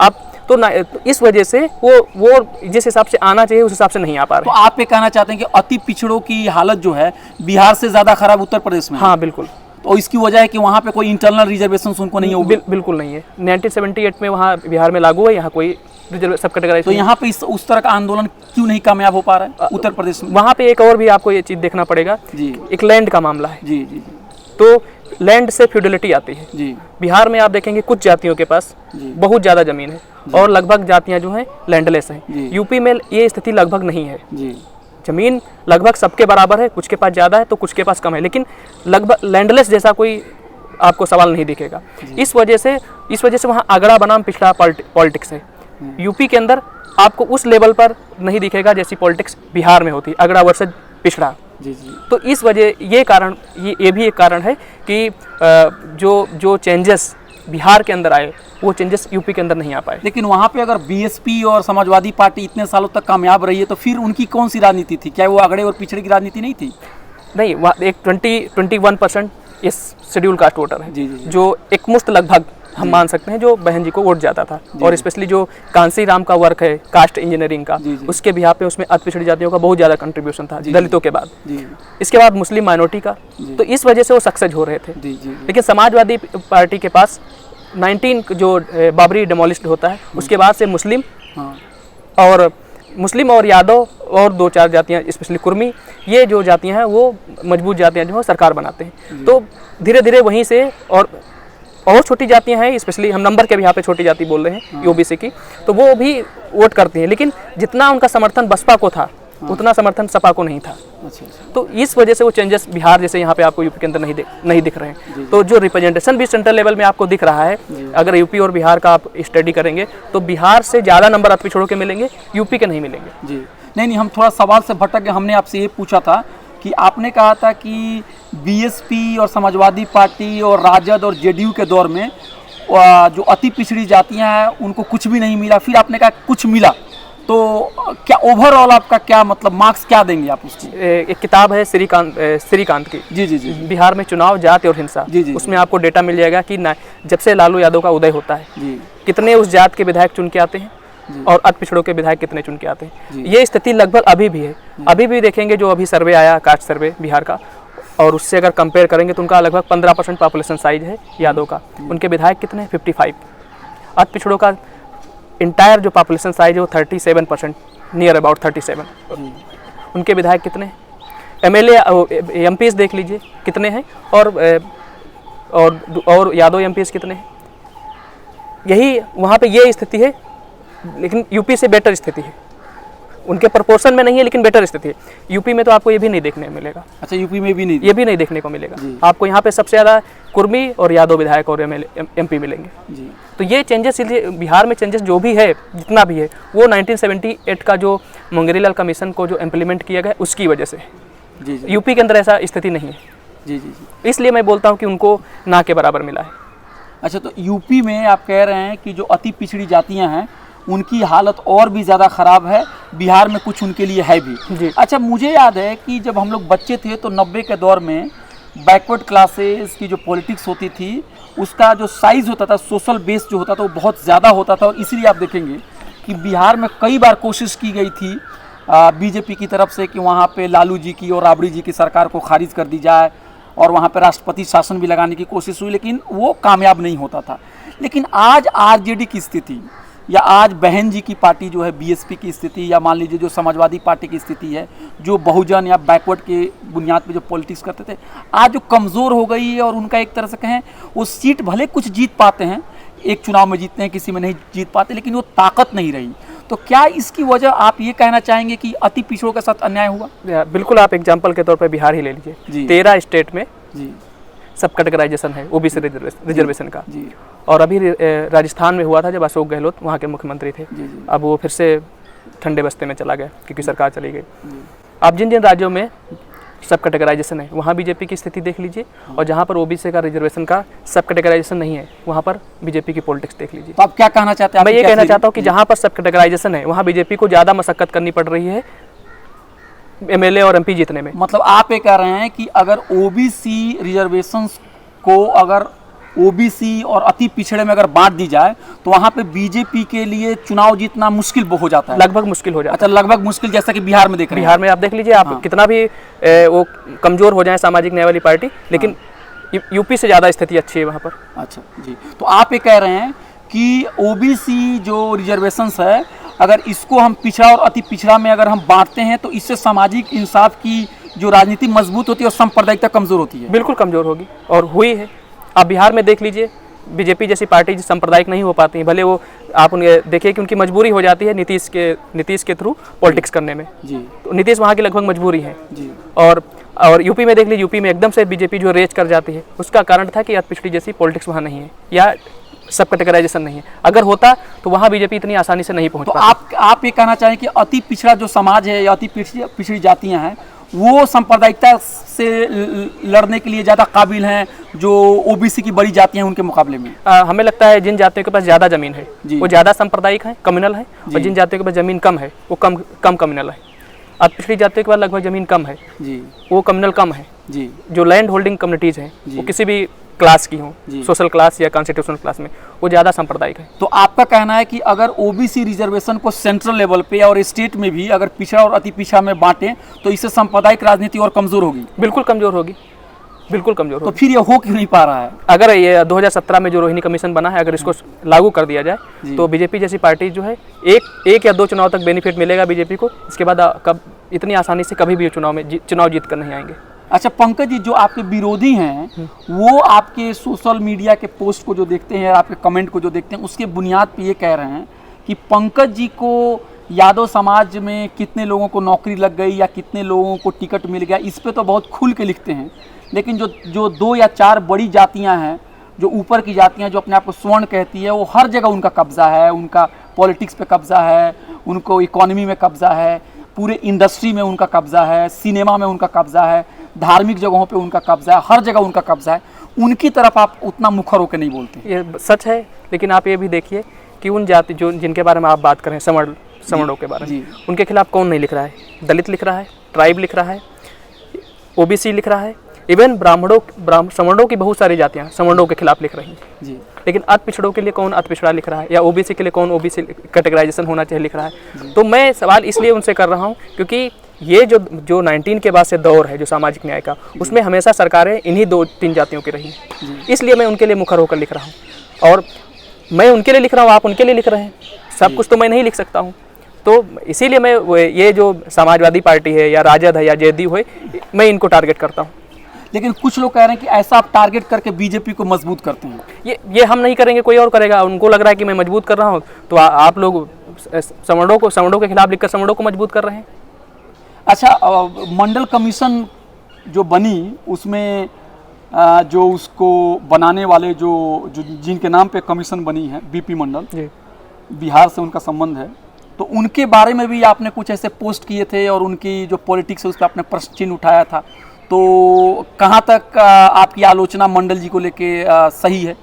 आप तो इस वजह से वो जिस हिसाब से आना चाहिए उस हिसाब से नहीं आ पा रहे। तो आप ये कहना चाहते हैं कि अति पिछड़ों की हालत जो है बिहार से ज़्यादा खराब उत्तर प्रदेश में? हाँ बिल्कुल। तो इसकी वजह है कि वहाँ पे कोई इंटरनल रिजर्वेशन उनको नहीं होगी? बिल्कुल नहीं है। 1978 में वहाँ बिहार में लागू है, यहाँ कोई सब कैटेगराइज। तो यहाँ पे उस तरह का आंदोलन क्यों नहीं कामयाब हो पा रहा है उत्तर प्रदेश में? वहाँ पे एक और भी आपको ये चीज़ देखना पड़ेगा जी, एक लैंड का मामला है जी जी। तो लैंड से फ्यूडलिटी आती है जी। बिहार में आप देखेंगे कुछ जातियों के पास बहुत ज़्यादा ज़मीन है और लगभग जातियाँ जो हैं लैंडलेस हैं। यूपी में ये स्थिति लगभग नहीं है जी। ज़मीन लगभग सबके बराबर है, कुछ के पास ज़्यादा है तो कुछ के पास कम है, लेकिन लगभग लैंडलेस जैसा कोई आपको सवाल नहीं दिखेगा। इस वजह से वहाँ आगड़ा बनाम पिछड़ा पॉलिटिक्स है। यूपी के अंदर आपको उस लेवल पर नहीं दिखेगा जैसी पॉलिटिक्स बिहार में होती, अगड़ा वर्सेस पिछड़ा। जी जी। तो इस वजह ये भी एक कारण है कि जो चेंजेस बिहार के अंदर आए वो चेंजेस यूपी के अंदर नहीं आ पाए। लेकिन वहाँ पे अगर बीएसपी और समाजवादी पार्टी इतने सालों तक कामयाब रही है तो फिर उनकी कौन सी राजनीति थी? क्या वो अगड़े और पिछड़े की राजनीति नहीं थी? नहीं, वहाँ एक 21% इस शेड्यूल कास्ट वोटर है जी, जो एक मुश्त लगभग हम मान सकते हैं जो बहन जी को वोट जाता था। और स्पेशली जो कांसी राम का वर्क है कास्ट इंजीनियरिंग का, उसके बिहार पे उसमें अति पिछड़ी जातियों का बहुत ज़्यादा कंट्रीब्यूशन था दलितों के बाद, इसके बाद मुस्लिम माइनॉरिटी का। तो इस वजह से वो सक्सेस हो रहे थे। लेकिन समाजवादी पार्टी के पास 19 जो बाबरी डेमोलिश्ड होता है उसके बाद से मुस्लिम और यादव और 2-4 जातियाँ स्पेशली कुर्मी, ये जो जातियाँ हैं वो मजबूत जातियाँ जो है सरकार बनाते हैं। तो धीरे धीरे वहीं से और छोटी जातियाँ हैं, स्पेशली हम नंबर के भी यहाँ पे छोटी जाति बोल रहे हैं ओबीसी की, तो वो भी वोट करती हैं। लेकिन जितना उनका समर्थन बसपा को था उतना समर्थन सपा को नहीं था। अच्छा। तो इस वजह से वो चेंजेस बिहार जैसे यहाँ पे आपको यूपी के अंदर नहीं दिख रहे हैं। तो जो रिप्रेजेंटेशन भी सेंट्रल लेवल में आपको दिख रहा है, अगर यूपी और बिहार का आप स्टडी करेंगे तो बिहार से ज़्यादा नंबर अति पिछड़ों के मिलेंगे, यूपी के नहीं मिलेंगे जी। नहीं, हम थोड़ा सवाल से भटक गए। हमने आपसे ये पूछा था कि आपने कहा था कि बीएसपी और समाजवादी पार्टी और राजद और जेडीयू के दौर में जो अति पिछड़ी जातियां हैं उनको कुछ भी नहीं मिला, फिर आपने कहा कुछ मिला। तो क्या ओवरऑल आपका क्या मतलब मार्क्स क्या देंगे आप उसकी? एक किताब है श्रीकांत की जी जी जी, बिहार में चुनाव, जाति और हिंसा। जी जी। उसमें आपको डेटा मिल जाएगा कि जब से लालू यादव का उदय होता है जी, कितने उस जात के विधायक चुन के आते हैं और अति पिछड़ों के विधायक कितने चुन के आते हैं। ये स्थिति लगभग अभी भी है। अभी भी देखेंगे जो अभी सर्वे आया कास्ट सर्वे बिहार का, और उससे अगर कंपेयर करेंगे तो उनका लगभग 15% पॉपुलेशन साइज है यादव का। उनके विधायक कितने हैं? 55। अति पिछड़ों का इंटायर जो पॉपुलेशन साइज है वो 37%, नियर अबाउट 37। उनके विधायक कितने? एमएलए एमपीएस देख लीजिए कितने हैं, और यादव एमपीएस कितने हैं। यही वहाँ पे ये स्थिति है, लेकिन यूपी से बेटर स्थिति है। उनके प्रोपोर्शन में नहीं है लेकिन बेटर स्थिति है। यूपी में तो आपको ये भी नहीं देखने मिलेगा। अच्छा, यूपी में भी नहीं, ये भी नहीं देखने को मिलेगा। आपको यहाँ पे सबसे ज़्यादा कुर्मी और यादव विधायक और एमपी मिलेंगे जी। तो ये चेंजेस बिहार में चेंजेस जो भी है, जितना भी है, वो 1978 का जो मुंगेरीलाल कमीशन को जो इम्प्लीमेंट किया गया उसकी वजह से जी जी। यूपी के अंदर ऐसा स्थिति नहीं है जी जी जी। इसलिए मैं बोलता हूँ कि उनको ना के बराबर मिला है। अच्छा, तो यूपी में आप कह रहे हैं कि जो अति पिछड़ी जातियाँ हैं उनकी हालत और भी ज़्यादा ख़राब है, बिहार में कुछ उनके लिए है भी जी। अच्छा, मुझे याद है कि जब हम लोग बच्चे थे तो 90 के दौर में बैकवर्ड क्लासेस की जो पॉलिटिक्स होती थी उसका जो साइज़ होता था, सोशल बेस जो होता था वो बहुत ज़्यादा होता था। और इसलिए आप देखेंगे कि बिहार में कई बार कोशिश की गई थी बीजेपी की तरफ से कि वहाँ पे लालू जी की और राबड़ी जी की सरकार को खारिज कर दी जाए और वहाँ पे राष्ट्रपति शासन भी लगाने की कोशिश हुई, लेकिन वो कामयाब नहीं होता था। लेकिन आज आरजेडी की स्थिति या आज बहन जी की पार्टी जो है बीएसपी की स्थिति, या मान लीजिए जो समाजवादी पार्टी की स्थिति है, जो बहुजन या बैकवर्ड के बुनियाद पे जो पॉलिटिक्स करते थे, आज जो कमज़ोर हो गई है और उनका एक तरह से कहें वो सीट भले कुछ जीत पाते हैं, एक चुनाव में जीतते हैं, किसी में नहीं जीत पाते, लेकिन वो ताकत नहीं रही। तो क्या इसकी वजह आप ये कहना चाहेंगे कि अति पिछड़ों के साथ अन्याय हुआ? बिल्कुल, आप एग्जाम्पल के तौर पर बिहार ही ले लीजिए। 13 स्टेट में जी सब कैटेगराइजेशन है ओबीसी रिजर्वेशन का जी। और अभी राजस्थान में हुआ था जब अशोक गहलोत वहाँ के मुख्यमंत्री थे जी जी। अब वो फिर से ठंडे बस्ते में चला गया क्योंकि सरकार चली गई। अब जिन जिन राज्यों में सब कैटेगराइजेशन है वहाँ बीजेपी की स्थिति देख लीजिए, और जहाँ पर ओबीसी का रिजर्वेशन का सब कैटेगराइजेशन नहीं है वहाँ पर बीजेपी की पॉलिटिक्स देख लीजिए। तो आप क्या कहना चाहते हैं? मैं ये कहना चाहता हूँ कि जहाँ पर सब कैटेगराइजेशन है वहाँ बीजेपी को ज़्यादा मशक्कत करनी पड़ रही है एमएलए और एमपी जीतने में। मतलब आप ये कह रहे हैं कि अगर ओबीसी रिजर्वेशंस को अगर ओबीसी और अति पिछड़े में अगर बांट दी जाए तो वहाँ पे बीजेपी के लिए चुनाव जीतना मुश्किल हो जाता है। लगभग मुश्किल हो जाता है। अच्छा, लगभग मुश्किल, जैसा कि बिहार में देख रहे हैं। बिहार में आप देख लीजिए, आप कितना भी वो कमजोर हो जाए सामाजिक न्याय वाली पार्टी, लेकिन यूपी से ज़्यादा स्थिति अच्छी है वहाँ पर। अच्छा जी, तो आप ये कह रहे हैं कि ओबीसी जो रिजर्वेशंस है अगर इसको हम पिछड़ा और अति पिछड़ा में अगर हम बांटते हैं तो इससे सामाजिक इंसाफ की जो राजनीति मजबूत होती है और सांप्रदायिकता कमजोर होती है। बिल्कुल कमजोर होगी और हुई है। आप बिहार में देख लीजिए, बीजेपी जैसी पार्टी सांप्रदायिक नहीं हो पाती, भले वो आप उन्हें देखिए कि उनकी मजबूरी हो जाती है नीतीश के थ्रू पॉलिटिक्स करने में जी। तो नीतीश वहाँ की लगभग मजबूरी है जी। और यूपी में देख लीजिए, यूपी में एकदम से बीजेपी जो रेज कर जाती है उसका कारण था कि अति पिछड़ी जैसी पॉलिटिक्स वहाँ नहीं है या सब कैटेगराइजेशन नहीं है। अगर होता तो वहाँ बीजेपी इतनी आसानी से नहीं पहुँच पाती। आप ये कहना चाहें कि अति पिछड़ा जो समाज है या अति पिछड़ी जातियाँ हैं वो सांप्रदायिकता से लड़ने के लिए ज़्यादा काबिल हैं जो ओबीसी की बड़ी जातियाँ हैं उनके मुकाबले में? हमें लगता है जिन जातियों के पास ज़्यादा ज़मीन है वो ज़्यादा सांप्रदायिक है, कम्युनल है, और जिन जातियों के पास ज़मीन कम है वो कम कम्युनल है। अति पिछड़ी जातियों के पास लगभग ज़मीन कम है जी, वो कम्युनल कम है जी। जो लैंड होल्डिंग कम्युनिटीज़ हैं वो किसी भी क्लास की हों, सोशल क्लास या कॉन्स्टिट्यूशनल क्लास में, वो ज़्यादा सांप्रदायिक है। तो आपका कहना है कि अगर ओबीसी रिजर्वेशन को सेंट्रल लेवल पे और स्टेट में भी अगर पिछड़ा और अति पिछड़ा में बांटें तो इससे सांप्रदायिक राजनीति और कमजोर होगी? बिल्कुल कमजोर होगी, बिल्कुल कमजोर होगी। तो फिर ये हो क्यों नहीं पा रहा है? अगर ये 2017 में जो रोहिणी कमीशन बना है अगर इसको लागू कर दिया जाए तो बीजेपी जैसी पार्टी जो है एक या दो चुनाव तक बेनिफिट मिलेगा बीजेपी को, इसके बाद कब इतनी आसानी से कभी भी चुनाव जीत कर नहीं आएंगे। अच्छा पंकज जी, जो आपके विरोधी हैं वो आपके सोशल मीडिया के पोस्ट को जो देखते हैं, आपके कमेंट को जो देखते हैं, उसके बुनियाद पे ये कह रहे हैं कि पंकज जी को यादव समाज में कितने लोगों को नौकरी लग गई या कितने लोगों को टिकट मिल गया, इस पे तो बहुत खुल के लिखते हैं, लेकिन जो 2 या 4 बड़ी जातियां हैं, जो ऊपर की जातियां जो अपने आप को स्वर्ण कहती है, वो हर जगह उनका कब्जा है, उनका पॉलिटिक्स पे कब्जा है, उनको इकोनॉमी में कब्जा है, पूरे इंडस्ट्री में उनका कब्जा है, सिनेमा में उनका कब्जा है, धार्मिक जगहों पे उनका कब्जा है, हर जगह उनका कब्जा है। उनकी तरफ आप उतना मुखर होकर नहीं बोलते। ये सच है, लेकिन आप ये भी देखिए कि उन जाति जिनके बारे में आप बात करें, समर्णों के बारे में, उनके खिलाफ कौन नहीं लिख रहा है? दलित लिख रहा है, ट्राइब लिख रहा है, ओबीसी लिख रहा है, इवन समर्णों की बहुत सारी जातियाँ समर्णों के खिलाफ लिख रही हैं जी। लेकिन अति पिछड़ों के लिए कौन अति पिछड़ा लिख रहा है, या ओबीसी के लिए कौन ओबीसी कैटेगराइजेशन होना चाहिए लिख रहा है? तो मैं सवाल इसलिए उनसे कर रहा हूँ क्योंकि ये जो 19 के बाद से दौर है जो सामाजिक न्याय का, उसमें हमेशा सरकारें इन्हीं 2-3 जातियों की रही, इसलिए मैं उनके लिए मुखर होकर लिख रहा हूँ। और मैं उनके लिए लिख रहा हूँ, आप उनके लिए लिख रहे हैं, सब कुछ तो मैं नहीं लिख सकता हूँ। तो इसीलिए मैं ये जो समाजवादी पार्टी है या राजद है या जेडीयू है, मैं इनको टारगेट करता हूँ। लेकिन कुछ लोग कह रहे हैं कि ऐसा आप टारगेट करके बीजेपी को मजबूत करते हैं। ये हम नहीं करेंगे, कोई और करेगा। उनको लग रहा है कि मैं मजबूत कर रहा हूँ, तो आप लोग समर्णों के खिलाफ लिखकर समर्णों को मजबूत कर रहे हैं। अच्छा, मंडल कमीशन जो बनी उसमें जो उसको बनाने वाले जो जिनके नाम पे कमीशन बनी है, बीपी मंडल जी, बिहार से उनका संबंध है, तो उनके बारे में भी आपने कुछ ऐसे पोस्ट किए थे और उनकी जो पॉलिटिक्स है उस पर आपने प्रश्न चिन्ह उठाया था। तो कहाँ तक आपकी आलोचना मंडल जी को लेके सही है?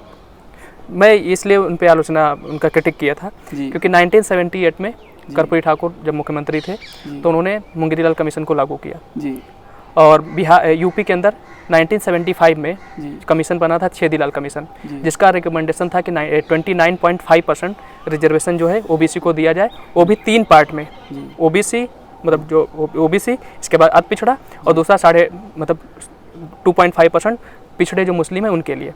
मैं इसलिए उन पर आलोचना उनका क्रिटिक किया था क्योंकि 1978 में कर्पूरी ठाकुर जब मुख्यमंत्री थे तो उन्होंने मुंगेरीलाल कमीशन को लागू किया जी। और यूपी के अंदर 1975 में कमीशन बना था छेदीलाल कमीशन, जिसका रिकमेंडेशन था कि 29.5% रिजर्वेशन जो है ओबीसी को दिया जाए, वो भी 3 पार्ट में, ओबीसी मतलब जो ओबीसी, इसके बाद अति पिछड़ा, और दूसरा 2.5% पिछड़े जो मुस्लिम हैं उनके लिए।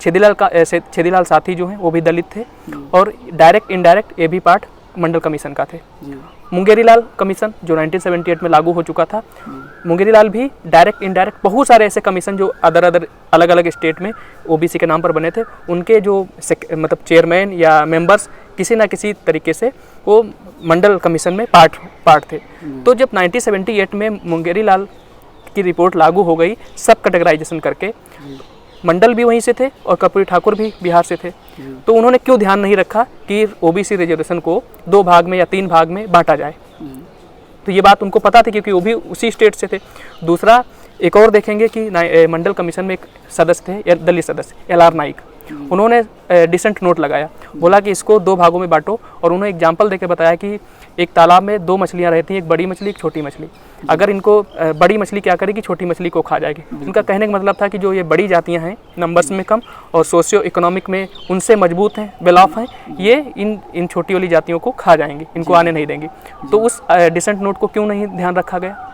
छेदीलाल साथी जो हैं वो भी दलित थे और डायरेक्ट इनडायरेक्ट ये भी पार्ट मंडल कमीशन का थे। मुंगेरीलाल कमीशन जो 1978 में लागू हो चुका था, मुंगेरीलाल भी डायरेक्ट इनडायरेक्ट बहुत सारे ऐसे कमीशन जो अलग अलग स्टेट में ओबीसी के नाम पर बने थे, उनके जो मतलब चेयरमैन या मेंबर्स किसी ना किसी तरीके से वो मंडल कमीशन में पार्ट थे। तो जब 1978 में मुंगेरीलाल की रिपोर्ट लागू हो गई सब कैटेगराइजेशन करके, मंडल भी वहीं से थे और कर्पूरी ठाकुर भी बिहार से थे, तो उन्होंने क्यों ध्यान नहीं रखा कि ओबीसी रिजर्वेशन को 2 भाग में या 3 भाग में बांटा जाए? तो ये बात उनको पता थी क्योंकि वो भी उसी स्टेट से थे। दूसरा एक और देखेंगे कि मंडल कमीशन में एक सदस्य थे, दलित सदस्य LR नाइक, उन्होंने डिसेंट नोट लगाया, बोला कि इसको 2 भागों में बांटो, और उन्होंने एग्जाम्पल देके बताया कि एक तालाब में 2 मछलियाँ रहती हैं, एक बड़ी मछली एक छोटी मछली। अगर इनको बड़ी मछली क्या करेगी, छोटी मछली को खा जाएगी। उनका कहने का मतलब था कि जो ये बड़ी जातियाँ हैं नंबर्स में कम और सोशियो इकोनॉमिक में उनसे मजबूत हैं, वेल ऑफ हैं, ये इन छोटी वाली जातियों को खा जाएंगी, इनको आने नहीं देंगी। तो उस डिसेंट नोट को क्यों नहीं ध्यान रखा गया?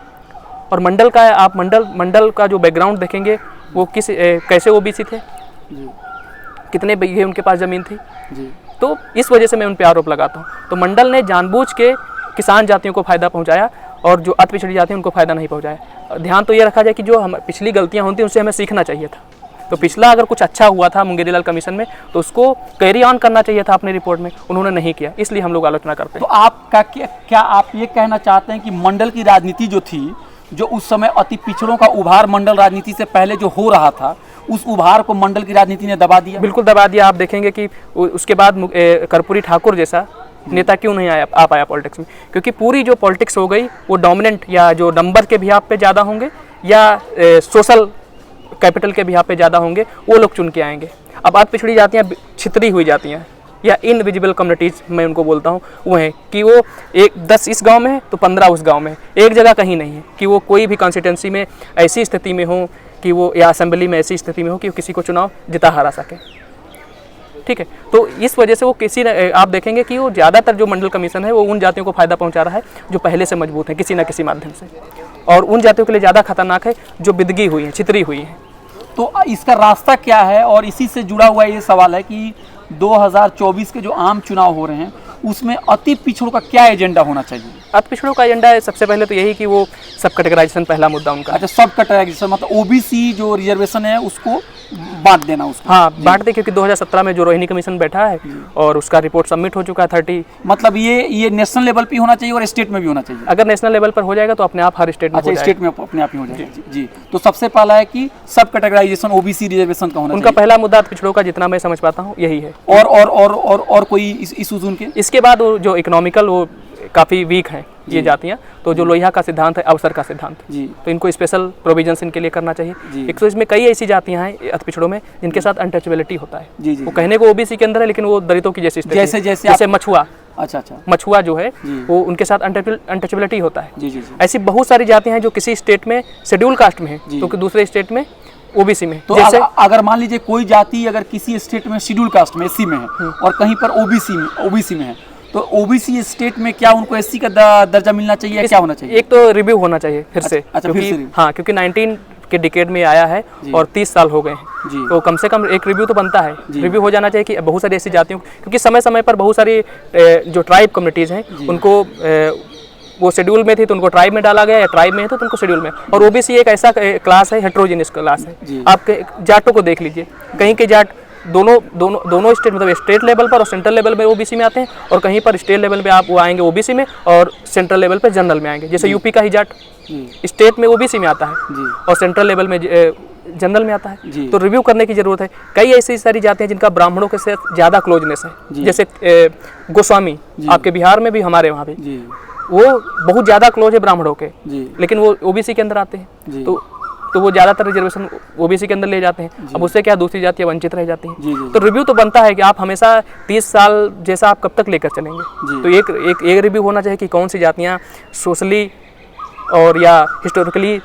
और मंडल का आप मंडल का जो बैकग्राउंड देखेंगे वो कैसे ओबीसी थे, कितने बीघे उनके पास ज़मीन थी जी। तो इस वजह से मैं उन पर आरोप लगाता हूँ। तो मंडल ने जानबूझ के किसान जातियों को फ़ायदा पहुँचाया और जो अति पिछड़ी जाति हैं उनको फ़ायदा नहीं पहुँचाया। ध्यान तो ये रखा जाए कि जो हम पिछली गलतियाँ होती हैं उनसे हमें सीखना चाहिए था। तो पिछला अगर कुछ अच्छा हुआ था मुंगेरीलाल कमीशन में तो उसको कैरी ऑन करना चाहिए था अपनी रिपोर्ट में, उन्होंने नहीं किया, इसलिए हम लोग आलोचना करते हैं। तो आपका क्या आप ये कहना चाहते हैं कि मंडल की राजनीति जो थी, जो उस समय अति पिछड़ों का उभार मंडल राजनीति से पहले जो हो रहा था, उस उभार को मंडल की राजनीति ने दबा दिया? बिल्कुल दबा दिया। आप देखेंगे कि उसके बाद कर्पूरी ठाकुर जैसा नेता क्यों नहीं आ पाया पॉलिटिक्स में, क्योंकि पूरी जो पॉलिटिक्स हो गई वो डोमिनेंट या जो नंबर के बिहाफ पे ज़्यादा होंगे या सोशल कैपिटल के बिहाफ पे ज़्यादा होंगे, वो लोग चुन के आएंगे। अब अति पिछड़ी जातियाँ छितरी हुई जाती हैं या इनविजिबल कम्युनिटीज़ मैं उनको बोलता हूँ, वो हैं कि वो 10 इस गांव में है तो 15 उस गांव में, एक जगह कहीं नहीं है कि वो कोई भी कॉन्स्टिट्यूंसी में ऐसी स्थिति में हो कि वो या असेंबली में ऐसी स्थिति में हो कि वो किसी को चुनाव जिता हरा सके। ठीक है, तो इस वजह से वो आप देखेंगे कि वो ज़्यादातर जो मंडल कमीशन है वो उन जातियों को फ़ायदा पहुँचा रहा है जो पहले से मजबूत हैं किसी न किसी माध्यम से, और उन जातियों के लिए ज़्यादा खतरनाक है जो बिदगी हुई हैं, छितरी हुई हैं। तो इसका रास्ता क्या है? और इसी से जुड़ा हुआ ये सवाल है कि 2024 के जो आम चुनाव हो रहे हैं उसमें अति पिछड़ों का क्या एजेंडा होना चाहिए? अति पिछड़ों का एजेंडा है सबसे पहले तो यही कि वो सब कैटेगराइजेशन पहला मुद्दा उनका। अच्छा, सब कैटेगराइजेशन मतलब ओबीसी जो रिजर्वेशन है उसको बांट देना उसको। हाँ, बांट दे, क्योंकि 2017 में जो रोहिणी कमीशन बैठा है और उसका रिपोर्ट सबमिट हो चुका है 30। मतलब ये नेशनल लेवल पे होना चाहिए और स्टेट में भी होना चाहिए? अगर नेशनल लेवल पर हो जाएगा तो अपने आप हर स्टेट में। अच्छा, स्टेट में अपने आप ही हो जाएगा जी। तो सबसे पहला है कि सब कैटेगराइजेशन ओबीसी रिजर्वेशन का होना उनका पहला मुद्दा पिछड़ों का, जितना मैं समझ पाता हूँ यही है। और कोई इशूज उनके? इसके बाद जो इकोनॉमिकल वो काफ़ी वीक हैं ये जातियाँ, तो जो लोहिया का सिद्धांत है, अवसर का सिद्धांत जी, तो इनको स्पेशल प्रोविजंस इनके लिए करना चाहिए। एक तो इसमें कई ऐसी जातियाँ हैं अति पिछड़ों में जिनके साथ अनटचेबिलिटी होता है जी, वो कहने को ओबीसी के अंदर है लेकिन वो दलितों की जैसे मछुआ। अच्छा, मछुआ जो है वो उनके साथ अनटचेबिलिटी होता है जी। ऐसी बहुत सारी जातियाँ हैं जो किसी स्टेट में शेड्यूल कास्ट में है तो दूसरे स्टेट में ओबीसी में। तो जैसे अगर मान लीजिए कोई जाति अगर किसी स्टेट में शेड्यूल कास्ट में एससी में है और कहीं पर ओबीसी में है, तो ओबीसी स्टेट में क्या उनको एससी का दर्जा मिलना चाहिए? क्या होना चाहिए? एक तो रिव्यू होना चाहिए फिर से। अच्छा, फिर से? हाँ, क्योंकि 19 के डिकेड में आया है और 30 साल हो गए हैं, तो कम से कम एक रिव्यू तो बनता है। रिव्यू हो जाना चाहिए कि बहुत सारी ऐसी जातियों, क्योंकि समय समय पर बहुत सारी जो ट्राइब कम्युनिटीज़ हैं उनको वो शेड्यूल में थी तो उनको ट्राइब में डाला गया, या ट्राइब में है तो उनको शेड्यूल में। और ओबीसी एक ऐसा क्लास है, हेट्रोजेनियस क्लास है। आपके जाटों को देख लीजिए, कहीं के जाट दोनों स्टेट मतलब स्टेट लेवल पर और सेंट्रल लेवल पे ओबीसी में आते हैं, और कहीं पर स्टेट लेवल पे आप वो आएंगे ओबीसी में और सेंट्रल लेवल पे जनरल में आएंगे। जैसे यूपी का ही जाट स्टेट में ओबीसी में आता है और सेंट्रल लेवल में जनरल में आता है। तो रिव्यू करने की जरूरत है। कई ऐसी सारी जातियाँ हैं जिनका ब्राह्मणों के साथ ज़्यादा क्लोजनेस है, जैसे गोस्वामी आपके बिहार में भी, हमारे वहाँ भी वो बहुत ज़्यादा क्लोज है ब्राह्मणों के, लेकिन वो ओबीसी के अंदर आते हैं, तो वो ज़्यादातर रिजर्वेशन ओबीसी के अंदर ले जाते हैं। अब उससे क्या दूसरी जातियाँ वंचित रह जाती हैं। तो रिव्यू तो बनता है कि आप हमेशा 30 साल जैसा आप कब तक लेकर चलेंगे। तो एक रिव्यू होना चाहिए कि कौन सी जातियाँ सोशली और या हिस्टोरिकली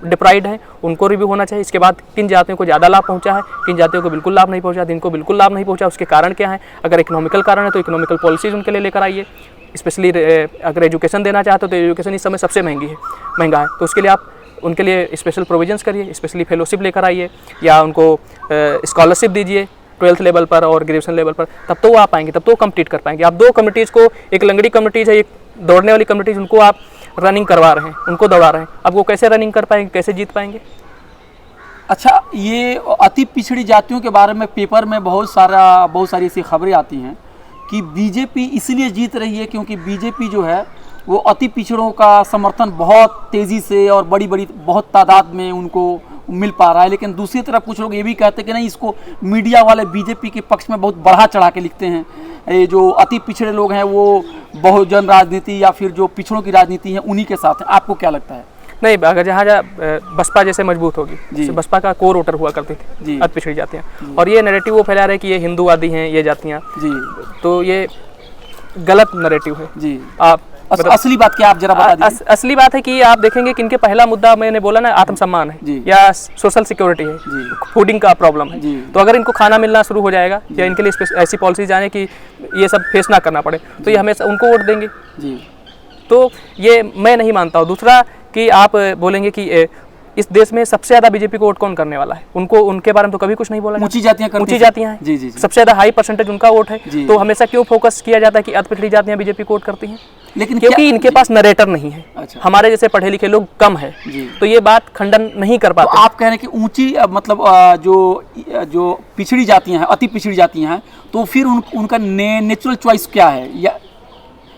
डिप्राइव्ड हैं, उनको रिव्यू होना चाहिए। इसके बाद किन जातियों को ज़्यादा लाभ पहुंचा है, किन जातियों को बिल्कुल लाभ नहीं पहुंचा, जिनको बिल्कुल लाभ नहीं पहुंचा उसके कारण क्या है। अगर इकोनॉमिकल कारण है तो इकोनॉमिकल पॉलिसीज़ उनके लिए लेकर आइए। स्पेशली अगर एजुकेशन देना चाहते हो तो एजुकेशन इस समय सबसे महंगा है, तो उसके लिए आप उनके लिए स्पेशल प्रोविजंस करिए, स्पेशली फेलोशिप लेकर आइए या उनको स्कॉलरशिप दीजिए 12th लेवल पर और ग्रेजुएशन लेवल पर, तब तो वो आ पाएंगे, तब तो वो कम्पीट कर पाएंगे। आप दो कम्युनिटीज़ को, एक लंगड़ी कम्युनिटीज़ है, एक दौड़ने वाली कम्युनिटीज़, उनको आप रनिंग करवा रहे हैं, उनको दौड़ा रहे हैं। अब वो कैसे रनिंग कर पाएंगे, कैसे जीत पाएंगे? अच्छा, ये अति पिछड़ी जातियों के बारे में पेपर में बहुत सारी ऐसी खबरें आती हैं कि बीजेपी इसलिए जीत रही है क्योंकि बीजेपी जो है वो अति पिछड़ों का समर्थन बहुत तेज़ी से और बड़ी बड़ी बहुत तादाद में उनको मिल पा रहा है। लेकिन दूसरी तरफ कुछ लोग ये भी कहते हैं कि नहीं, इसको मीडिया वाले बीजेपी के पक्ष में बहुत बढ़ा चढ़ा के लिखते हैं। ये जो अति पिछड़े लोग हैं वो बहुजन राजनीति या फिर जो पिछड़ों की राजनीति है उन्हीं के साथ है। आपको क्या लगता है? नहीं, अगर जहाँ बसपा जैसे मजबूत होगी, जैसे बसपा का कोर वोटर हुआ करती थी अति पिछड़ी जातियाँ, और ये नैरेटिव वो फैला रहे कि ये हिंदूवादी हैं ये जातियाँ, तो ये गलत नैरेटिव है जी। आप असली बात क्या आप जरा बता दीजिए। असली बात है कि आप देखेंगे कि इनके पहला मुद्दा मैंने बोला ना, आत्मसम्मान है या सोशल सिक्योरिटी है, फूडिंग का प्रॉब्लम है। तो अगर इनको खाना मिलना शुरू हो जाएगा या इनके लिए ऐसी पॉलिसीज आए कि ये सब फेस ना करना पड़े, तो ये हमेशा उनको वोट देंगे जी। तो ये मैं नहीं मानता हूँ। दूसरा कि आप बोलेंगे कि इस देश में सबसे ज्यादा बीजेपी को वोट कौन करने वाला है, उनको उनके बारे में तो कभी कुछ नहीं बोला। ऊंची जातियां हैं जी, सबसे ज्यादा हाई परसेंटेज उनका वोट है। तो हमेशा क्यों फोकस किया जाता है कि अति पिछड़ी जातियां बीजेपी को वोट करती हैं? लेकिन क्योंकि इनके पास नरेटर नहीं है। अच्छा। हमारे जैसे पढ़े लिखे लोग कम है, तो ये बात खंडन नहीं कर पाते। तो आप कह रहे हैं कि ऊंची मतलब जो पिछड़ी जातियां हैं, अति पिछड़ी जातियां हैं, तो फिर उनका नेचुरल चॉइस क्या है, या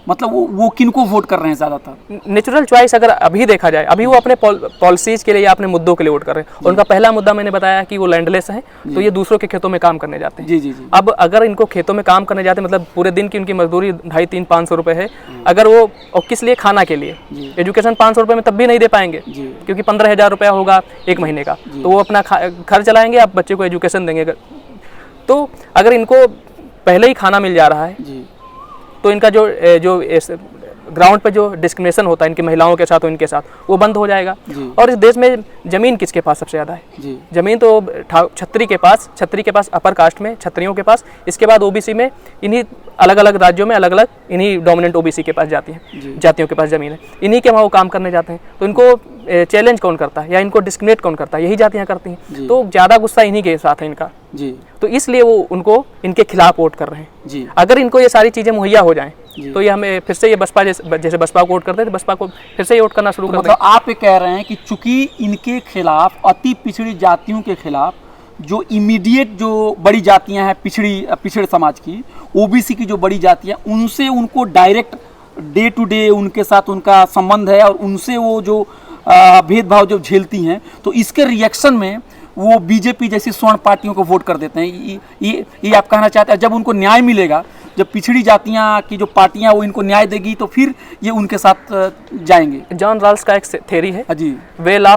मतलब वो किनको वोट कर रहे हैं ज़्यादातर? नेचुरल चॉइस अगर अभी देखा जाए, अभी वो अपने पॉलिसीज के लिए या अपने मुद्दों के लिए वोट कर रहे हैं। उनका पहला मुद्दा मैंने बताया कि वो लैंडलेस हैं, तो ये दूसरों के खेतों में काम करने जाते हैं। जी। अब अगर इनको खेतों में काम करने जाते हैं, मतलब पूरे दिन की उनकी मजदूरी 250-300-500 रुपये है, अगर वो और किस लिए? खाना के लिए। एजुकेशन 500 रुपये में तब भी नहीं दे पाएंगे, क्योंकि 15,000 रुपया होगा एक महीने का, तो वो अपना घर चलाएंगे, आप बच्चे को एजुकेशन देंगे। तो अगर इनको पहले ही खाना मिल जा रहा है, तो इनका जो ग्राउंड पे जो डिस्क्रिमिनेशन होता है इनकी महिलाओं के साथ और इनके साथ, वो बंद हो जाएगा। और इस देश में जमीन किसके पास सबसे ज़्यादा है? जमीन तो छत्री के पास अपर कास्ट में, छत्रियों के पास, इसके बाद ओबीसी में, इन्हीं अलग अलग राज्यों में अलग अलग इन्हीं डोमिनेंट ओबीसी के पास जातियों के पास जमीन है, इन्हीं के वहाँ वो काम करने जाते हैं। तो इनको चैलेंज कौन करता है या इनको डिस्क्रिमिनेट कौन करता है? यही जातियाँ करती हैं। तो ज़्यादा गुस्सा इन्हीं के साथ है इनका जी। तो इसलिए वो उनको इनके खिलाफ वोट कर रहे हैं जी। अगर इनको ये सारी चीज़ें मुहैया हो जाएं, तो ये हमें फिर से ये बसपा जैसे बसपा को वोट करते थे, बसपा को फिर से ये वोट करना शुरू कर दें। मतलब आप ये कह रहे हैं कि चूंकि इनके खिलाफ, अति पिछड़ी जातियों के खिलाफ, जो इमीडिएट जो बड़ी जातियां हैं पिछड़े समाज की, ओबीसी की जो बड़ी जातियां, उनसे उनको डायरेक्ट डे टू डे उनके साथ उनका संबंध है और उनसे वो जो भेदभाव जब झेलती हैं, तो इसके रिएक्शन में वो बीजेपी जैसी स्वर्ण पार्टियों को वोट कर देते हैं। ये आप कहना चाहते हैं? जब उनको न्याय मिलेगा, जब पिछड़ी जातियां की जो पार्टियां वो इनको न्याय देगी, तो फिर ये उनके साथ जाएंगे। जॉन रॉल्स का एक थ्योरी है जी, वेल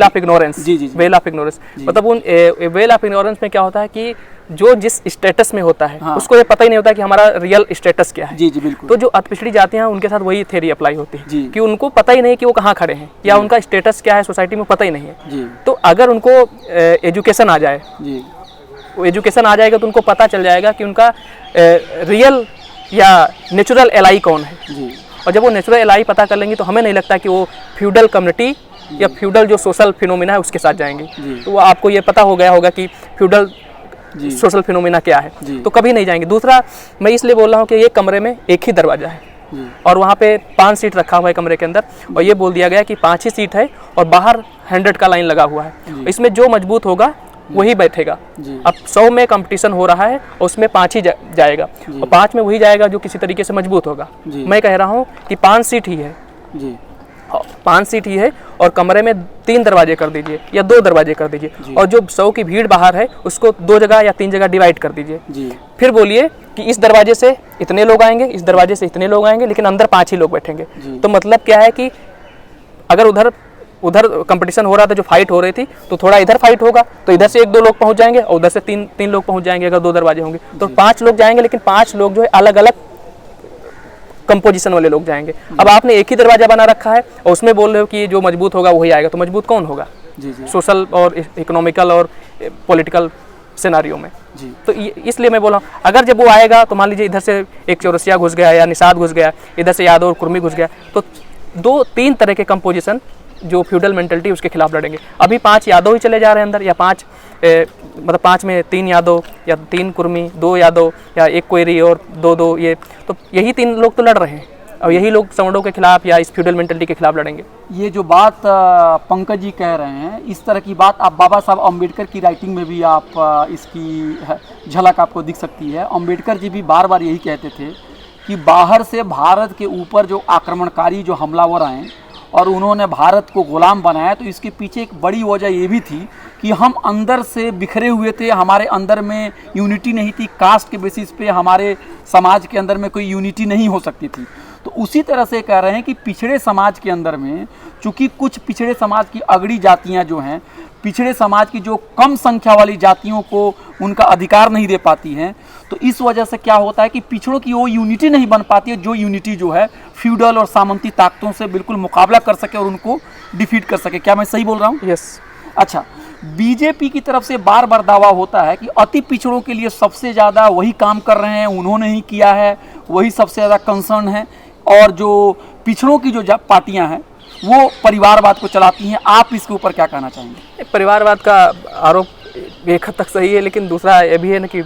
ऑफ इग्नोरेंस। जी। वेल ऑफ इग्नोरेंस, मतलब उन वेल ऑफ इग्नोरेंस में क्या होता है कि जो जिस स्टेटस में होता है, हाँ, उसको ये पता ही नहीं होता कि हमारा रियल स्टेटस क्या है। जी बिल्कुल। तो जो अति पिछड़ी जातियां हैं उनके साथ वही थ्योरी अप्लाई होती है कि उनको पता ही नहीं कि वो कहाँ खड़े हैं या उनका स्टेटस क्या है सोसाइटी में, पता ही नहीं है। तो अगर उनको एजुकेशन आ जाए, वो एजुकेशन आ जाएगा, तो उनको पता चल जाएगा कि उनका रियल या नेचुरल एलाई कौन है। और जब वो नेचुरल एलाई पता कर लेंगे, तो हमें नहीं लगता कि वो फ्यूडल कम्युनिटी या फ्यूडल जो सोशल फिनोमिना है उसके साथ जाएंगे। तो वो आपको ये पता हो गया होगा कि फ्यूडल सोशल फिनोमिना क्या है, तो कभी नहीं जाएंगे। दूसरा, मैं इसलिए बोल रहा हूँ कि ये कमरे में एक ही दरवाजा है और वहाँ पे 5 सीट रखा हुआ है कमरे के अंदर, और ये बोल दिया गया कि 5 ही सीट है और बाहर 100 का लाइन लगा हुआ है। इसमें जो मजबूत होगा वही बैठेगा। अब 100 में कंपटीशन हो रहा है और उसमें 5 ही जाएगा, और 5 में वही जाएगा जो किसी तरीके से मजबूत होगा। मैं कह रहा हूँ कि 5 सीट ही है, 5 सीट ही है, और कमरे में 3 दरवाजे कर दीजिए या 2 दरवाजे कर दीजिए, और जो 100 की भीड़ बाहर है उसको 2 जगह या 3 जगह डिवाइड कर दीजिए। फिर बोलिए कि इस दरवाजे से इतने लोग आएंगे, इस दरवाजे से इतने लोग आएंगे, लेकिन अंदर 5 ही लोग बैठेंगे। तो मतलब क्या है कि अगर उधर कंपटीशन हो रहा था, जो फाइट हो रही थी, तो थोड़ा इधर फाइट होगा, तो इधर से 1-2 लोग पहुंच जाएंगे और उधर से 3 लोग पहुंच जाएंगे। अगर 2 दरवाजे होंगे तो 5 लोग जाएंगे, लेकिन 5 लोग जो है अलग अलग कंपोजिशन वाले लोग जाएंगे। अब आपने एक ही दरवाजा बना रखा है और उसमें बोल रहे हो कि जो मजबूत होगा वही आएगा, तो मजबूत कौन होगा? सोशल और इकोनॉमिकल और पॉलिटिकल सिनारियो में। तो इसलिए मैं बोल रहा हूँ, अगर जब वो आएगा, तो मान लीजिए इधर से एक चौरसिया घुस गया या निषाद घुस गया, इधर से यादव और कुर्मी घुस गया, तो 2-3 तरह के कंपोजिशन जो फ्यूडल मेंटलिटी उसके खिलाफ लड़ेंगे। अभी 5 यादव ही चले जा रहे हैं अंदर, या 5 मतलब 5 में 3 यादव या 3 कुर्मी, 2 यादव या 1 कोयरी और 2 ये, तो यही 3 लोग तो लड़ रहे हैं, और यही लोग सवर्णों के खिलाफ या इस फ्यूडल मेंटलिटी के खिलाफ लड़ेंगे। ये जो बात पंकज जी कह रहे हैं, इस तरह की बात आप बाबा साहब अम्बेडकर की राइटिंग में भी आप इसकी झलक आपको दिख सकती है। अम्बेडकर जी भी बार बार यही कहते थे कि बाहर से भारत के ऊपर जो आक्रमणकारी जो हमलावर आए और उन्होंने भारत को गुलाम बनाया, तो इसके पीछे एक बड़ी वजह ये भी थी कि हम अंदर से बिखरे हुए थे, हमारे अंदर में यूनिटी नहीं थी, कास्ट के बेसिस पे हमारे समाज के अंदर में कोई यूनिटी नहीं हो सकती थी। तो उसी तरह से कह रहे हैं कि पिछड़े समाज के अंदर में चूँकि कुछ पिछड़े समाज की अगड़ी जातियाँ जो हैं, पिछड़े समाज की जो कम संख्या वाली जातियों को उनका अधिकार नहीं दे पाती हैं, तो इस वजह से क्या होता है कि पिछड़ों की वो यूनिटी नहीं बन पाती है, जो यूनिटी जो है फ्यूडल और सामंती ताकतों से बिल्कुल मुकाबला कर सके और उनको डिफीट कर सके। क्या मैं सही बोल रहा हूँ? यस। अच्छा, बीजेपी की तरफ से बार बार दावा होता है कि अति पिछड़ों के लिए सबसे ज़्यादा वही काम कर रहे हैं, उन्होंने ही किया है, वही सबसे ज़्यादा कंसर्न है, और जो पिछड़ों की जो पार्टियां हैं वो परिवारवाद को चलाती हैं। आप इसके ऊपर क्या कहना चाहेंगे? परिवारवाद का आरोप एक हद तक सही है, लेकिन दूसरा ये भी है ना कि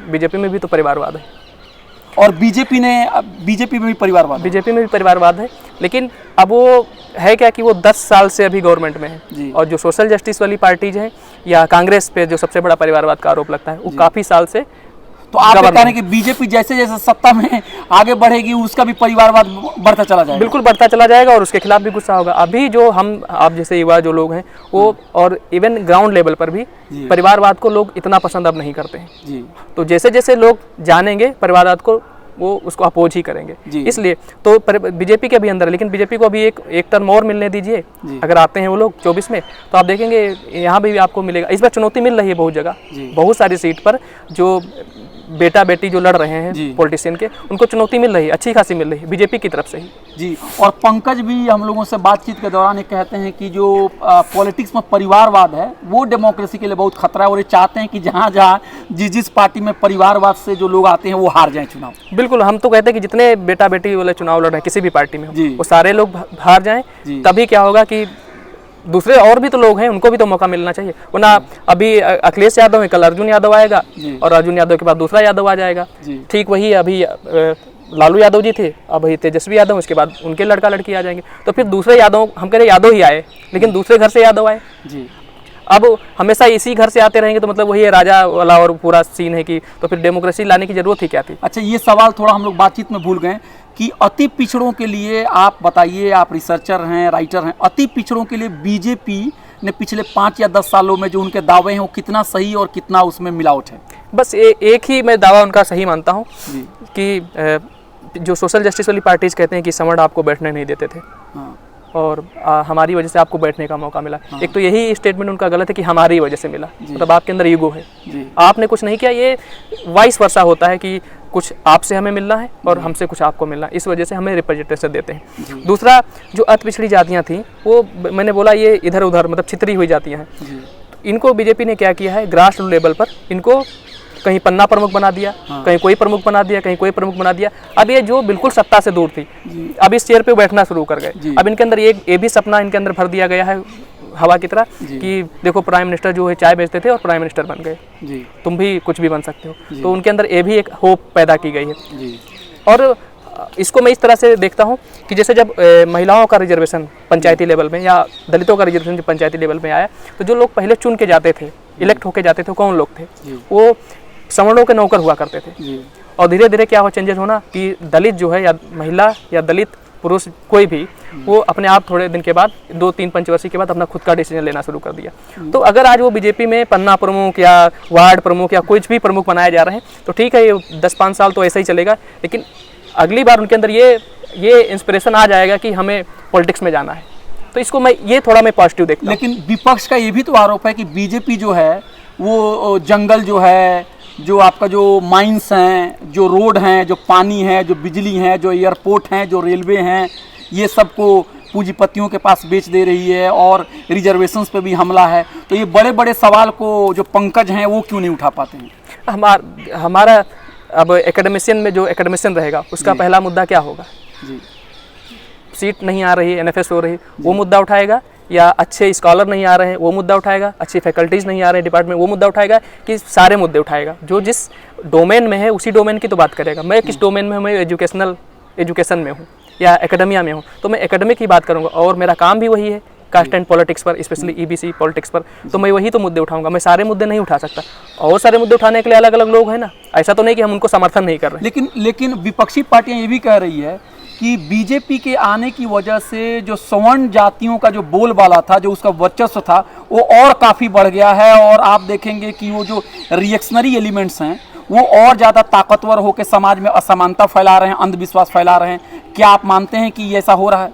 बीजेपी में भी तो परिवारवाद है, और बीजेपी में भी परिवारवाद, बीजेपी में भी परिवारवाद है। लेकिन अब वो है क्या कि वो 10 साल से अभी गवर्नमेंट में है, और जो सोशल जस्टिस वाली पार्टीज हैं या कांग्रेस पे जो सबसे बड़ा परिवारवाद का आरोप लगता है, वो काफ़ी साल से। तो आप ये कह रहे हैं कि बीजेपी जैसे जैसे सत्ता में आगे बढ़ेगी उसका भी परिवारवाद बढ़ता चला जाएगा? बिल्कुल बढ़ता चला जाएगा, और उसके खिलाफ भी गुस्सा होगा। अभी जो आप जैसे युवा जो लोग हैं वो, और इवन ग्राउंड लेवल पर भी परिवारवाद को लोग इतना पसंद अब नहीं करते हैं जी। तो जैसे जैसे लोग जानेंगे परिवारवाद को, वो उसको अपोज ही करेंगे। इसलिए तो बीजेपी के भी अंदर है, लेकिन बीजेपी को अभी एक टर्म और मिलने दीजिए। अगर आते हैं वो लोग 24 में, तो आप देखेंगे यहाँ भी आपको मिलेगा। इस बार चुनौती मिल रही है बहुत जगह, बहुत सारी सीट पर जो बेटा बेटी जो लड़ रहे हैं पॉलिटिशियन के, उनको चुनौती मिल रही है, अच्छी खासी मिल रही है बीजेपी की तरफ से ही जी। और पंकज भी हम लोगों से बातचीत के दौरान ये कहते हैं कि जो पॉलिटिक्स में परिवारवाद है वो डेमोक्रेसी के लिए बहुत खतरा है, और ये चाहते हैं कि जहाँ जहाँ जिस पार्टी में परिवारवाद से जो लोग आते हैं वो हार जाएं चुनाव। बिल्कुल, हम तो कहते हैं कि जितने बेटा बेटी वाले चुनाव लड़ रहे हैं किसी भी पार्टी में, वो सारे लोग हार जाएं, तभी क्या होगा कि दूसरे और भी तो लोग हैं, उनको भी तो मौका मिलना चाहिए। वरना अभी अखिलेश यादव है, कल अर्जुन यादव आएगा, और अर्जुन यादव के बाद दूसरा यादव आ जाएगा। ठीक वही अभी लालू यादव जी थे, अब वही तेजस्वी यादव, उसके बाद उनके लड़का लड़की आ जाएंगे, तो फिर दूसरे यादव, हम कह रहे यादव ही आए, लेकिन दूसरे घर से यादव आए जी। अब हमेशा इसी घर से आते रहेंगे तो मतलब वही राजा वाला और पूरा सीन है कि तो फिर डेमोक्रेसी लाने की जरूरत ही क्या थी? अच्छा, ये सवाल थोड़ा हम लोग बातचीत में भूल गए कि अति पिछड़ों के लिए आप बताइए, आप रिसर्चर हैं, राइटर हैं, अति पिछड़ों के लिए बीजेपी ने पिछले 5 या 10 सालों में जो उनके दावे हैं वो कितना सही और कितना उसमें मिलावट है? बस एक ही मैं दावा उनका सही मानता हूँ कि जो सोशल जस्टिस वाली पार्टीज कहते हैं कि समण आपको बैठने नहीं देते थे, और हमारी वजह से आपको बैठने का मौका मिला। एक तो यही स्टेटमेंट उनका गलत है कि हमारी वजह से मिला, मतलब आपके अंदर ईगो है, आपने कुछ नहीं किया। ये वाइस वर्सा होता है कि कुछ आपसे हमें मिलना है और हमसे कुछ आपको मिलना है, इस वजह से हमें रिप्रेजेंटेशन देते हैं। दूसरा, जो अति पिछड़ी जातियाँ थी वो मैंने बोला ये इधर उधर मतलब छितरी हुई जातियाँ हैं, इनको बीजेपी ने क्या किया है, ग्रास रूट लेवल पर इनको कहीं पन्ना प्रमुख बना दिया, कहीं कोई प्रमुख बना दिया, कहीं कोई प्रमुख बना दिया। अब ये जो बिल्कुल सत्ता से दूर थी, अब इस चेयर पे बैठना शुरू कर गए। अब इनके अंदर ये भी सपना इनके अंदर भर दिया गया है हवा की तरह कि देखो प्राइम मिनिस्टर जो है चाय बेचते थे और प्राइम मिनिस्टर बन गए, तुम भी कुछ भी बन सकते हो। तो उनके अंदर ये भी एक होप पैदा की गई है। और इसको मैं इस तरह से देखता हूँ कि जैसे जब महिलाओं का रिजर्वेशन पंचायती लेवल में या दलितों का रिजर्वेशन जब पंचायती लेवल में आया, तो जो लोग पहले चुन के जाते थे, इलेक्ट होके जाते थे, कौन लोग थे? वो सवर्णों के नौकर हुआ करते थे। और धीरे धीरे क्या हुआ चेंजेस होना कि दलित जो है या महिला या दलित पुरुष कोई भी, वो अपने आप थोड़े दिन के बाद 2-3 पंचवर्षीय के बाद अपना खुद का डिसीजन लेना शुरू कर दिया। तो अगर आज वो बीजेपी में पन्ना प्रमुख या वार्ड प्रमुख या कुछ भी प्रमुख बनाए जा रहे हैं तो ठीक है, ये 10-5 साल तो ऐसा ही चलेगा, लेकिन अगली बार उनके अंदर ये इंस्पिरेशन आ जाएगा कि हमें पॉलिटिक्स में जाना है। तो इसको मैं थोड़ा पॉजिटिव देखता हूँ। लेकिन विपक्ष का ये भी तो आरोप है कि बीजेपी जो है वो जंगल जो है, जो आपका जो माइंस हैं, जो रोड हैं, जो पानी है, जो बिजली है, जो एयरपोर्ट हैं, जो रेलवे हैं, ये सबको पूंजीपतियों के पास बेच दे रही है, और रिजर्वेशंस पे भी हमला है। तो ये बड़े बड़े सवाल को जो पंकज हैं वो क्यों नहीं उठा पाते हैं? हमारा अब एकेडमिशियन में जो एकेडमिशियन रहेगा उसका पहला मुद्दा क्या होगा? सीट नहीं आ रही, NFS हो रही, वो मुद्दा उठाएगा, या अच्छे स्कॉलर नहीं आ रहे हैं वो मुद्दा उठाएगा, अच्छी फैकल्टीज़ नहीं आ रहे हैं डिपार्टमेंट वो मुद्दा उठाएगा, कि सारे मुद्दे उठाएगा। जो जिस डोमेन में है उसी डोमेन की तो बात करेगा। मैं किस डोमेन में हूँ, मैं एजुकेशन में हूँ या एकेडमिया में हूँ, तो मैं एकेडमिक ही बात करूँगा। और मेरा काम भी वही है कास्ट एंड पॉलिटिक्स पर, स्पेशली ईबीसी पॉलिटिक्स पर, तो मैं वही तो मुद्दे उठाऊंगा। मैं सारे मुद्दे नहीं उठा सकता, और सारे मुद्दे उठाने के लिए अलग अलग लोग हैं ना। ऐसा तो नहीं कि हम उनको समर्थन नहीं कर रहे। लेकिन विपक्षी पार्टियां ये भी कह रही है कि बीजेपी के आने की वजह से जो सवर्ण जातियों का जो बोलबाला था, जो उसका वर्चस्व था, वो और काफ़ी बढ़ गया है। और आप देखेंगे कि वो जो रिएक्शनरी एलिमेंट्स हैं वो और ज़्यादा ताकतवर होकर समाज में असमानता फैला रहे हैं, अंधविश्वास फैला रहे हैं। क्या आप मानते हैं कि ये ऐसा हो रहा है?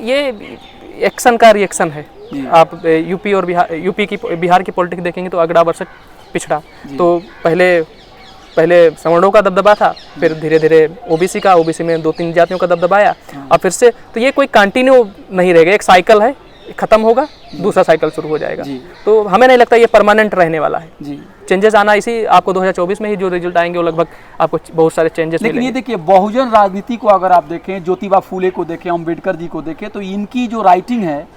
ये एक्शन का रिएक्शन है। आप यूपी और बिहार की पॉलिटिक्स देखेंगे तो अगड़ा वर्षक पिछड़ा। तो पहले सवर्णों का दबदबा था, फिर धीरे धीरे ओबीसी में 2-3 जातियों का दबदबा आया, अब फिर से। तो ये कोई कंटिन्यू नहीं रहेगा, एक साइकिल है, खत्म होगा, दूसरा साइकिल शुरू हो जाएगा। तो हमें नहीं लगता ये परमानेंट रहने वाला है। चेंजेस आना इसी आपको 2024 में ही जो रिजल्ट आएंगे वो लगभग आपको बहुत सारे चेंजेस लेकिन ये देखिए, बहुजन राजनीति को अगर आप देखें, ज्योतिबा फूले को देखें, अम्बेडकर जी को देखें, तो इनकी जो राइटिंग है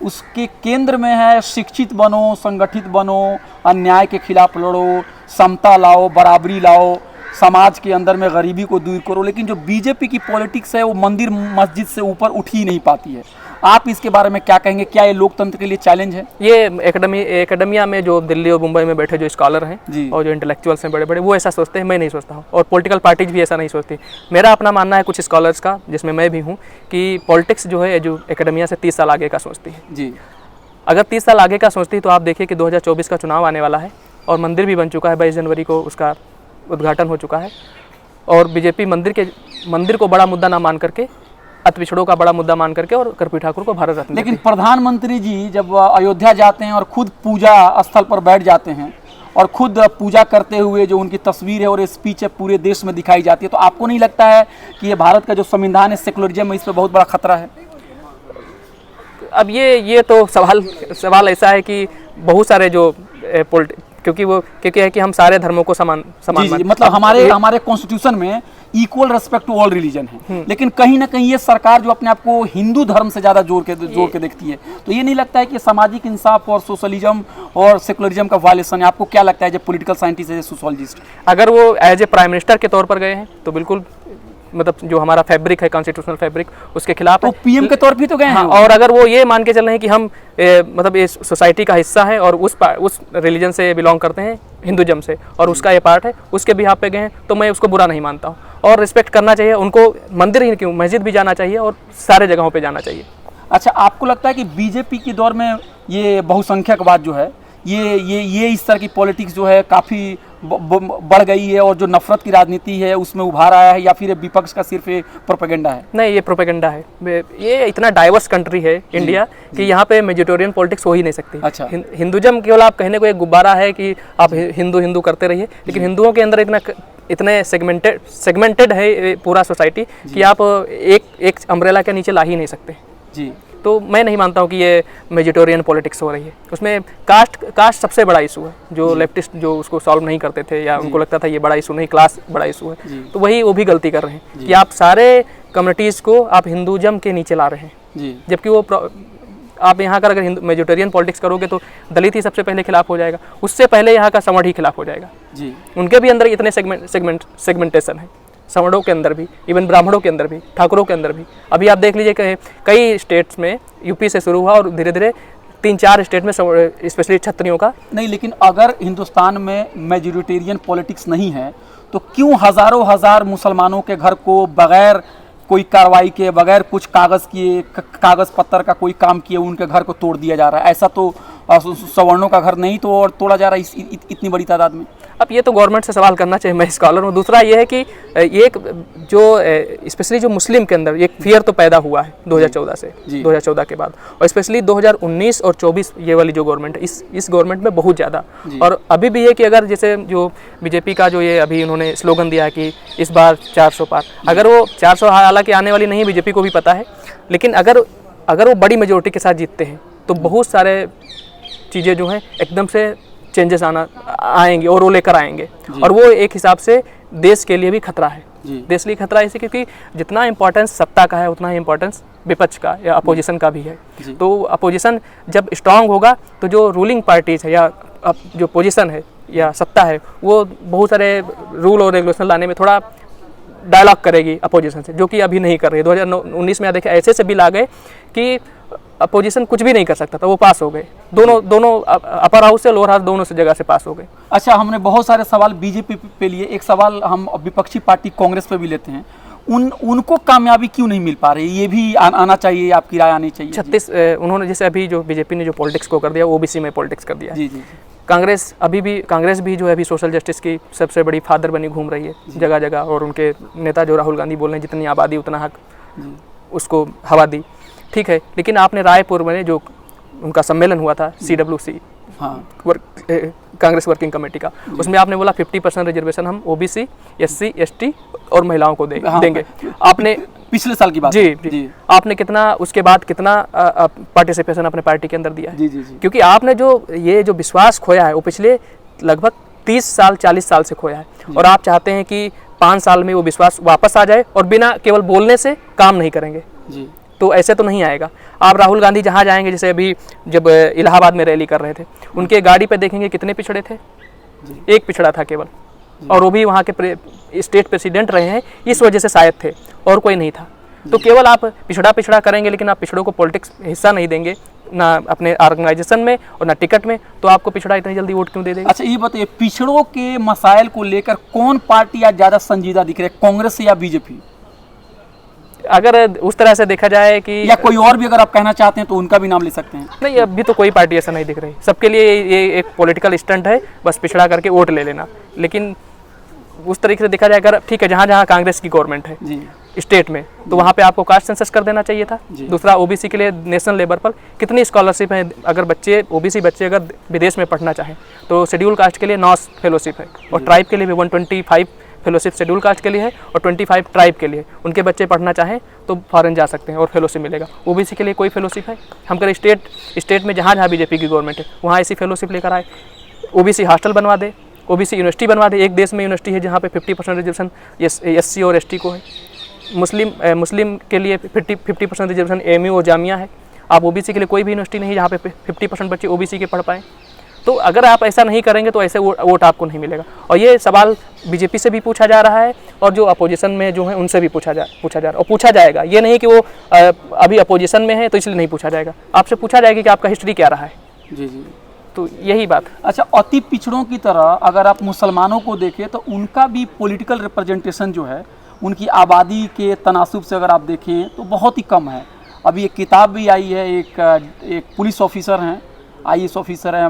उसके केंद्र में है शिक्षित बनो, संगठित बनो, अन्याय के खिलाफ लड़ो, समता लाओ, बराबरी लाओ, समाज के अंदर में गरीबी को दूर करो। लेकिन जो बीजेपी की पॉलिटिक्स है वो मंदिर मस्जिद से ऊपर उठ ही नहीं पाती है। आप इसके बारे में क्या कहेंगे? क्या ये लोकतंत्र के लिए चैलेंज है? ये एकेडमिया में जो दिल्ली और मुंबई में बैठे जो स्कॉलर हैं और जो इंटेलेक्चुअल्स हैं बड़े बड़े, वो ऐसा सोचते हैं, मैं नहीं सोचता हूँ। और पॉलिटिकल पार्टीज भी ऐसा नहीं सोचती। मेरा अपना मानना है कुछ स्कॉलर्स का, जिसमें मैं भी हूँ, कि पॉलिटिक्स जो है जो एकेडमिया से 30 साल आगे का सोचती है। जी, अगर 30 साल आगे का सोचती तो आप देखिए कि 2024 का चुनाव आने वाला है और मंदिर भी बन चुका है, 22 जनवरी को उसका उद्घाटन हो चुका है। और बीजेपी मंदिर को बड़ा मुद्दा ना मान करके, अति पिछड़ों का बड़ा मुद्दा मान करके, और कर्पूरी ठाकुर को भारत रत्न। लेकिन प्रधानमंत्री जी जब अयोध्या जाते हैं और खुद पूजा स्थल पर बैठ जाते हैं और खुद पूजा करते हुए जो उनकी तस्वीर है और स्पीच है पूरे देश में दिखाई जाती है, तो आपको नहीं लगता है कि ये भारत का जो संविधान है, सेकुलरिज्म है, इस पर बहुत बड़ा खतरा है? अब ये तो सवाल ऐसा है कि बहुत सारे जो क्योंकि है कि हम सारे धर्मों को समान मतलब हमारे कॉन्स्टिट्यूशन में equal respect to all religion है। लेकिन कहीं ना कहीं ये सरकार जो अपने आप को हिंदू धर्म से ज़्यादा जोड़ के देखती है, तो ये नहीं लगता है कि सामाजिक इंसाफ और सोशलिज्म और सेकुलरिज्म का वायलेशन है? आपको क्या लगता है, जब पॉलिटिकल साइंटिस्ट है, सोशोलॉजिस्ट? अगर वो एज ए प्राइम मिनिस्टर के तौर पर गए हैं तो बिल्कुल, मतलब जो हमारा फैब्रिक है, कॉन्स्टिट्यूशनल फैब्रिक, उसके खिलाफ है। तो पीएम के तौर पर तो गए हैं। और अगर वो ये मान के चल रहे हैं कि हम मतलब इस सोसाइटी का हिस्सा है और उस रिलीजन से बिलोंग करते हैं, हिंदुज़म से, और उसका ये पार्ट है, उसके भी यहाँ पे गए हैं, तो मैं उसको बुरा नहीं मानता हूँ। और रिस्पेक्ट करना चाहिए उनको, मंदिर ही क्यों, मस्जिद भी जाना चाहिए और सारे जगहों पे जाना चाहिए। अच्छा, आपको लगता है कि बीजेपी के दौर में ये बहुसंख्यकवाद जो है, ये इस तरह की पॉलिटिक्स जो है काफ़ी बढ़ गई है और जो नफरत की राजनीति है उसमें उभार आया है, या फिर विपक्ष का सिर्फ प्रोपेगेंडा है? नहीं, ये प्रोपेगेंडा है। ये इतना डाइवर्स कंट्री है इंडिया कि यहाँ पे मेजोरिटेरियन पॉलिटिक्स हो ही नहीं सकती। अच्छा, हिंदुज़म केवल आप कहने को एक गुब्बारा है कि आप हिंदू करते रहिए, लेकिन हिंदुओं के अंदर इतने सेगमेंटेड है पूरा सोसाइटी कि आप एक अम्ब्रेला के नीचे ला ही नहीं सकते जी। तो मैं नहीं मानता हूँ कि ये मेजोरिटेरियन पॉलिटिक्स हो रही है। उसमें कास्ट सबसे बड़ा इशू है, जो लेफ्टिस्ट जो उसको सॉल्व नहीं करते थे, या उनको लगता था ये बड़ा इशू नहीं, क्लास बड़ा इशू है, तो वो भी गलती कर रहे हैं कि आप सारे कम्युनिटीज़ को आप हिंदुज़म के नीचे ला रहे हैं। जबकि वो आप यहाँ का अगर मेजोरिटेरियन पॉलिटिक्स करोगे तो दलित ही सबसे पहले खिलाफ हो जाएगा, उससे पहले यहाँ का सवर्ण ही खिलाफ हो जाएगा। उनके भी अंदर इतने सेगमेंटेशन है, सवर्णों के अंदर भी, इवन ब्राह्मणों के अंदर भी, ठाकुरों के अंदर भी। अभी आप देख लीजिए कई स्टेट्स में, यूपी से शुरू हुआ और धीरे धीरे 3-4 स्टेट में स्पेशली क्षत्रियों का। नहीं, लेकिन अगर हिंदुस्तान में मेजोरिटेरियन पॉलिटिक्स नहीं है तो क्यों हज़ारों हजार मुसलमानों के घर को बगैर कोई कार्रवाई के, बगैर कुछ कागज़ पत्तर का कोई काम किए उनके घर को तोड़ दिया जा रहा है? ऐसा तो सवर्णों का घर नहीं तो और तोड़ा जा रहा है इतनी बड़ी तादाद में। अब ये तो गवर्नमेंट से सवाल करना चाहिए, मैं स्कॉलर हूँ। दूसरा ये है कि एक जो स्पेशली जो मुस्लिम के अंदर एक फियर तो पैदा हुआ है 2014 से, 2014 के बाद, और स्पेशली 2019 और 24 ये वाली जो गवर्नमेंट है, इस गवर्नमेंट में बहुत ज़्यादा। और अभी भी है कि अगर जैसे जो बीजेपी का जो ये अभी इन्होंने स्लोगन दिया है कि इस बार 400 पार, अगर वो 400 हालांकि आने वाली नहीं, बीजेपी को भी पता है, लेकिन अगर वो बड़ी मेजोरिटी के साथ जीतते हैं तो बहुत सारे चीज़ें जो हैं एकदम से चेंजेस आएंगे और वो लेकर आएंगे, और वो एक हिसाब से देश के लिए भी खतरा है। देश के लिए खतरा है इसे, क्योंकि जितना इम्पोर्टेंस सत्ता का है उतना ही इम्पोर्टेंस विपक्ष का या अपोजिशन का भी है। तो अपोजिशन जब स्ट्रांग होगा तो जो रूलिंग पार्टीज है या जो पोजिशन है या सत्ता है, वो बहुत सारे रूल और रेगुलेशन लाने में थोड़ा डायलॉग करेगी अपोजिशन से, जो कि अभी नहीं कर रही है। 2019 में देखिए ऐसे बिल आ गए कि अपोजिशन कुछ भी नहीं कर सकता था, वो पास हो गए। दोनों अपर हाउस से लोअर हाउस दोनों से जगह से पास हो गए। अच्छा, हमने बहुत सारे सवाल बीजेपी पे लिए, एक सवाल हम विपक्षी पार्टी कांग्रेस पे भी लेते हैं। उनको कामयाबी क्यों नहीं मिल पा रही, ये भी आना चाहिए, आपकी राय आनी चाहिए। 36 उन्होंने जैसे अभी जो बीजेपी ने जो पॉलिटिक्स को कर दिया, ओबीसी में पॉलिटिक्स कर दिया। जी जी। कांग्रेस भी जो है अभी सोशल जस्टिस की सबसे बड़ी फादर बनी घूम रही है जगह जगह, और उनके नेता जो राहुल गांधी बोल रहे हैं जितनी आबादी उतना हक, उसको हवा दी। ठीक है, लेकिन आपने रायपुर में जो उनका सम्मेलन हुआ था CWC, हाँ, कांग्रेस वर्किंग कमेटी का, उसमें आपने बोला 50% रिजर्वेशन हम ओबीसी, SC, ST और महिलाओं को देंगे। आपने पिछले साल की बात जी, आपने कितना उसके बाद कितना पार्टिसिपेशन अपने पार्टी के अंदर दिया है? जी जी जी। क्योंकि आपने जो विश्वास खोया है वो पिछले लगभग 30 साल 40 साल से खोया है, और आप चाहते हैं कि 5 साल में वो विश्वास वापस आ जाए, और बिना केवल बोलने से काम नहीं करेंगे जी। तो ऐसे तो नहीं आएगा। आप राहुल गांधी जहाँ जाएंगे, जैसे अभी जब इलाहाबाद में रैली कर रहे थे, उनके गाड़ी पे देखेंगे कितने पिछड़े थे, एक पिछड़ा था केवल, और वो भी वहाँ के स्टेट प्रेसिडेंट रहे हैं, इस वजह से शायद थे, और कोई नहीं था। तो केवल आप पिछड़ा करेंगे, लेकिन आप पिछड़ों को पॉलिटिक्स हिस्सा नहीं देंगे, ना अपने ऑर्गेनाइजेशन में और ना टिकट में, तो आपको पिछड़ा इतनी जल्दी वोट क्यों दे देगा? अच्छा, ये बताइए, पिछड़ों के मसाइल को लेकर कौन पार्टी आज ज़्यादा संजीदा दिख रही है, कांग्रेस या बीजेपी? अगर उस तरह से देखा जाए कि, या कोई और भी अगर आप कहना चाहते हैं तो उनका भी नाम ले सकते हैं। नहीं, अभी तो कोई पार्टी ऐसा नहीं दिख रही। सबके लिए ये एक पॉलिटिकल स्टंट है, बस पिछड़ा करके वोट ले लेना। लेकिन उस तरीके से देखा जाए, अगर ठीक है, जहाँ जहाँ कांग्रेस की गवर्नमेंट है जी स्टेट में, तो वहाँ पे आपको कास्ट सेंसस कर देना चाहिए था। दूसरा, ओबीसी के लिए नेशनल लेवल पर कितनी स्कॉलरशिप है, अगर ओबीसी बच्चे अगर विदेश में पढ़ना चाहें तो शेड्यूल कास्ट के लिए 9 फेलोशिप है, और ट्राइब के लिए भी 125 फेलोशिप शेड्यूल कास्ट के लिए है, और 25 ट्राइब के लिए। उनके बच्चे पढ़ना चाहें तो फॉरेन जा सकते हैं और फेलोशिप मिलेगा। ओबीसी के लिए कोई फेलोशिप है? हम करें स्टेट में जहाँ बीजेपी की गवर्नमेंट है वहाँ ऐसी फेलोशिप लेकर आए, ओबीसी हॉस्टल बनवा दे, ओबीसी यूनिवर्सिटी बनवा दे। एक देश में यूनिवर्सिटी है जहाँ पे 50% रिजर्वेशन SC और ST को है। मुस्लिम के लिए 50% रिजर्वेशन AMU और जामिया है। आप ओबीसी के लिए कोई भी यूनिवर्सिटी नहीं जहाँ पे 50% बच्चे ओबीसी के पढ़ पाएँ। तो अगर आप ऐसा नहीं करेंगे तो ऐसे वोट आपको नहीं मिलेगा। और ये सवाल बीजेपी से भी पूछा जा रहा है, और जो अपोजिशन में जो है उनसे भी पूछा जा रहा है, और पूछा जाएगा। ये नहीं कि वो अभी अपोजिशन में है तो इसलिए नहीं पूछा जाएगा, आपसे पूछा जाएगा कि आपका हिस्ट्री क्या रहा है। जी जी। तो यही बात। अच्छा, अति पिछड़ों की तरह अगर आप मुसलमानों को देखें तो उनका भी पॉलिटिकल रिप्रेजेंटेशन जो है, उनकी आबादी के तनासुब से अगर आप देखें तो बहुत ही कम है। अभी एक किताब भी आई है, एक पुलिस ऑफिसर हैं, IAS ऑफिसर हैं,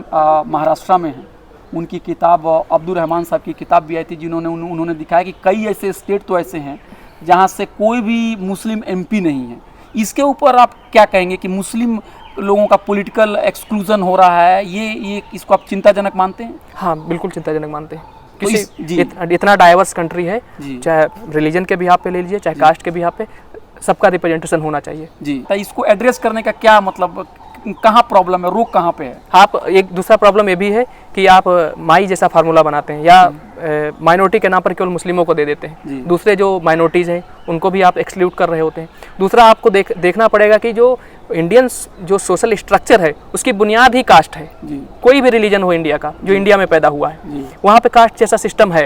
महाराष्ट्र में हैं, उनकी किताब, अब्दुल रहमान साहब की किताब भी आई थी, उन्होंने दिखाया कि कई ऐसे स्टेट तो ऐसे हैं जहाँ से कोई भी मुस्लिम MP नहीं है। इसके ऊपर आप क्या कहेंगे कि मुस्लिम लोगों का पॉलिटिकल एक्सक्लूजन हो रहा है, ये इसको आप चिंताजनक मानते हैं? हाँ, बिल्कुल चिंताजनक मानते हैं। तो इतना डाइवर्स कंट्री है, चाहे रिलीजन के बिहाफ पे ले लीजिए, चाहे कास्ट के बिहाफ पे, सबका रिप्रेजेंटेशन होना चाहिए। जी, तो इसको एड्रेस करने का क्या मतलब, कहाँ प्रॉब्लम है, रोक कहाँ पे है? आप एक दूसरा प्रॉब्लम ये भी है कि आप माई जैसा फार्मूला बनाते हैं, या माइनॉरिटी के नाम पर केवल मुस्लिमों को दे देते हैं, दूसरे जो माइनॉरिटीज़ हैं उनको भी आप एक्सक्लूड कर रहे होते हैं। दूसरा, आपको देखना पड़ेगा कि जो इंडियंस जो सोशल स्ट्रक्चर है उसकी बुनियाद ही कास्ट है। कोई भी रिलीजन हो इंडिया का, जो इंडिया में पैदा हुआ है, वहाँ पे कास्ट जैसा सिस्टम है,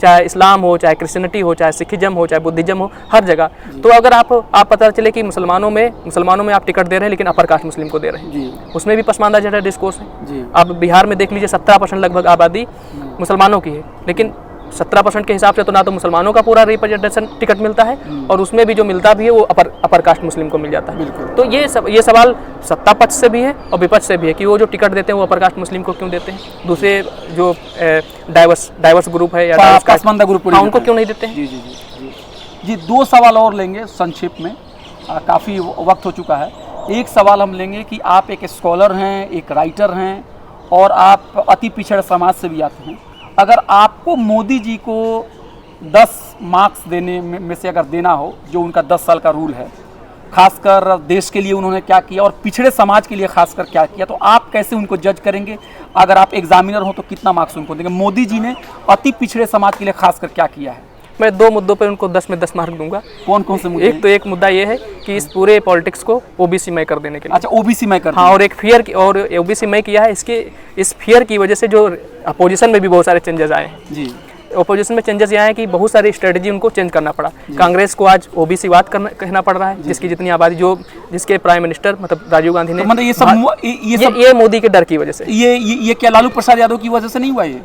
चाहे इस्लाम हो, चाहे क्रिश्चियनिटी हो, चाहे सिखिज्म हो, चाहे बुद्धिज्म हो, हर जगह। तो अगर आप पता चले कि मुसलमानों में आप टिकट दे रहे हैं लेकिन अपर कास्ट मुस्लिम को दे रहे हैं, उसमें भी पसमानदा जेंडर डिस्कोर्स है। आप बिहार में देख लीजिए, 17% लगभग आबादी मुसलमानों की है, लेकिन 17% के हिसाब से तो ना तो मुसलमानों का पूरा रिप्रेजेंटेशन टिकट मिलता है, और उसमें भी जो मिलता भी है वो अपर कास्ट मुस्लिम को मिल जाता है। तो ये सवाल सत्ता पक्ष से भी है और विपक्ष से भी है कि वो जो टिकट देते हैं वो अपर कास्ट मुस्लिम को क्यों देते हैं, दूसरे जो डाइवर्स ग्रुप है या पसमानदा ग्रुप, उनको क्यों नहीं देते हैं। जी 2 सवाल और लेंगे संक्षिप्त में, काफ़ी वक्त हो चुका है। एक सवाल हम लेंगे कि आप एक स्कॉलर हैं, एक राइटर हैं, और आप अति पिछड़े समाज से भी आते हैं। अगर आपको मोदी जी को 10 मार्क्स देने में से अगर देना हो, जो उनका 10 साल का रूल है, खासकर देश के लिए उन्होंने क्या किया और पिछड़े समाज के लिए खासकर क्या किया, तो आप कैसे उनको जज करेंगे? अगर आप एग्जामिनर हो तो कितना मार्क्स उनको देंगे? मोदी जी ने अति पिछड़े समाज के लिए खासकर क्या किया है? मैं 2 मुद्दों पर उनको 10 में 10 मार्क दूंगा। कौन कौन से मुद्दे? एक मुद्दा ये है कि इस पूरे पॉलिटिक्स को ओबीसी में कर देने के लिए। अच्छा, ओबीसी में कर, हाँ, और एक फियर की, और ओबीसी में किया है, इस फियर की वजह से जो अपोजिशन में भी बहुत सारे चेंजेस आए हैं। जी, ओपोजिशन में चेंजेस यहाँ है कि बहुत सारी स्ट्रेटजी उनको चेंज करना पड़ा। कांग्रेस को आज ओबीसी वाद कहना पड़ रहा है, जिसकी जितनी आबादी जिसके प्राइम मिनिस्टर मतलब राजीव गांधी ने, तो मतलब ये मोदी के डर की वजह से, ये क्या लालू प्रसाद यादव की वजह से नहीं हुआ? ये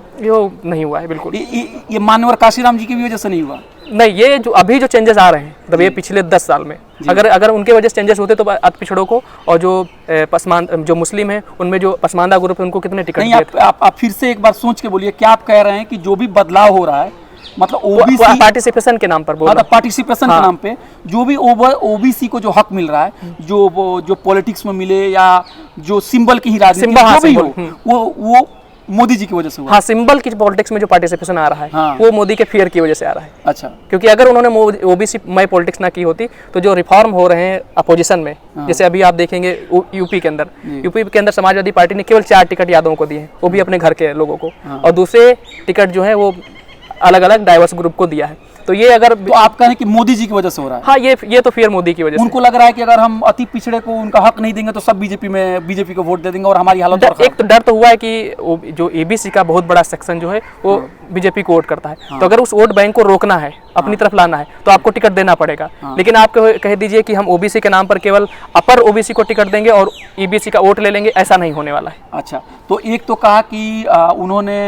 नहीं हुआ है बिल्कुल। ये मानवर काशीराम जी की भी वजह से नहीं हुआ? नहीं, ये जो अभी जो चेंजेस आ रहे हैं मतलब ये पिछले 10 साल में, अगर उनके वजह से चेंजेस होते तो अति पिछड़ों को और जो मुस्लिम है उनमें जो पसमानदा ग्रुप है उनको कितने टिकट दिए थे? आप फिर से एक बार सोच के बोलिए, क्या आप कह रहे हैं कि जो भी बदलाव हो रहा है मतलब ओबीसी पार्टिसिपेशन के नाम पर बोल रहा हूं, पार्टिसिपेशन के नाम पे जो भी ओबीसी को जो हक मिल रहा है, जो पॉलिटिक्स में मिले या जो सिंबल की ही राजनीति जो भी हो, वो मोदी जी की वजह से हुआ। हाँ, सिंबल की पॉलिटिक्स में जो पार्टिसिपेशन आ रहा है, हाँ, वो मोदी के फियर की वजह से आ रहा है। अच्छा, क्योंकि अगर उन्होंने ओबीसी में पॉलिटिक्स ना की होती तो जो रिफॉर्म हो रहे हैं अपोजिशन में, हाँ, जैसे अभी आप देखेंगे यूपी के अंदर समाजवादी पार्टी ने केवल 4 टिकट यादवों को दिए हैं, वो भी अपने घर के लोगों को, हाँ, और दूसरे टिकट जो है वो अलग अलग डाइवर्स ग्रुप को दिया है। तो ये अगर तो आप कहें कि मोदी जी की वजह से हो रहा है? हाँ, ये तो फिर मोदी की वजह से। उनको लग रहा है कि अगर हम अति पिछड़े को उनका हक नहीं देंगे तो सब बीजेपी को वोट दे देंगे और हमारी हालत और एक तो डर तो हुआ है कि जो एबीसी का बहुत बड़ा सेक्शन जो है वो बीजेपी को वोट करता है, हाँ, तो अगर उस वोट बैंक को रोकना है, अपनी तरफ लाना है, तो आपको टिकट देना पड़ेगा, हाँ, लेकिन आप कह दीजिए कि हम ओबीसी के नाम पर केवल अपर ओबीसी को टिकट देंगे और ईबीसी का वोट ले लेंगे, ऐसा नहीं होने वाला है। अच्छा, तो एक तो कहा कि उन्होंने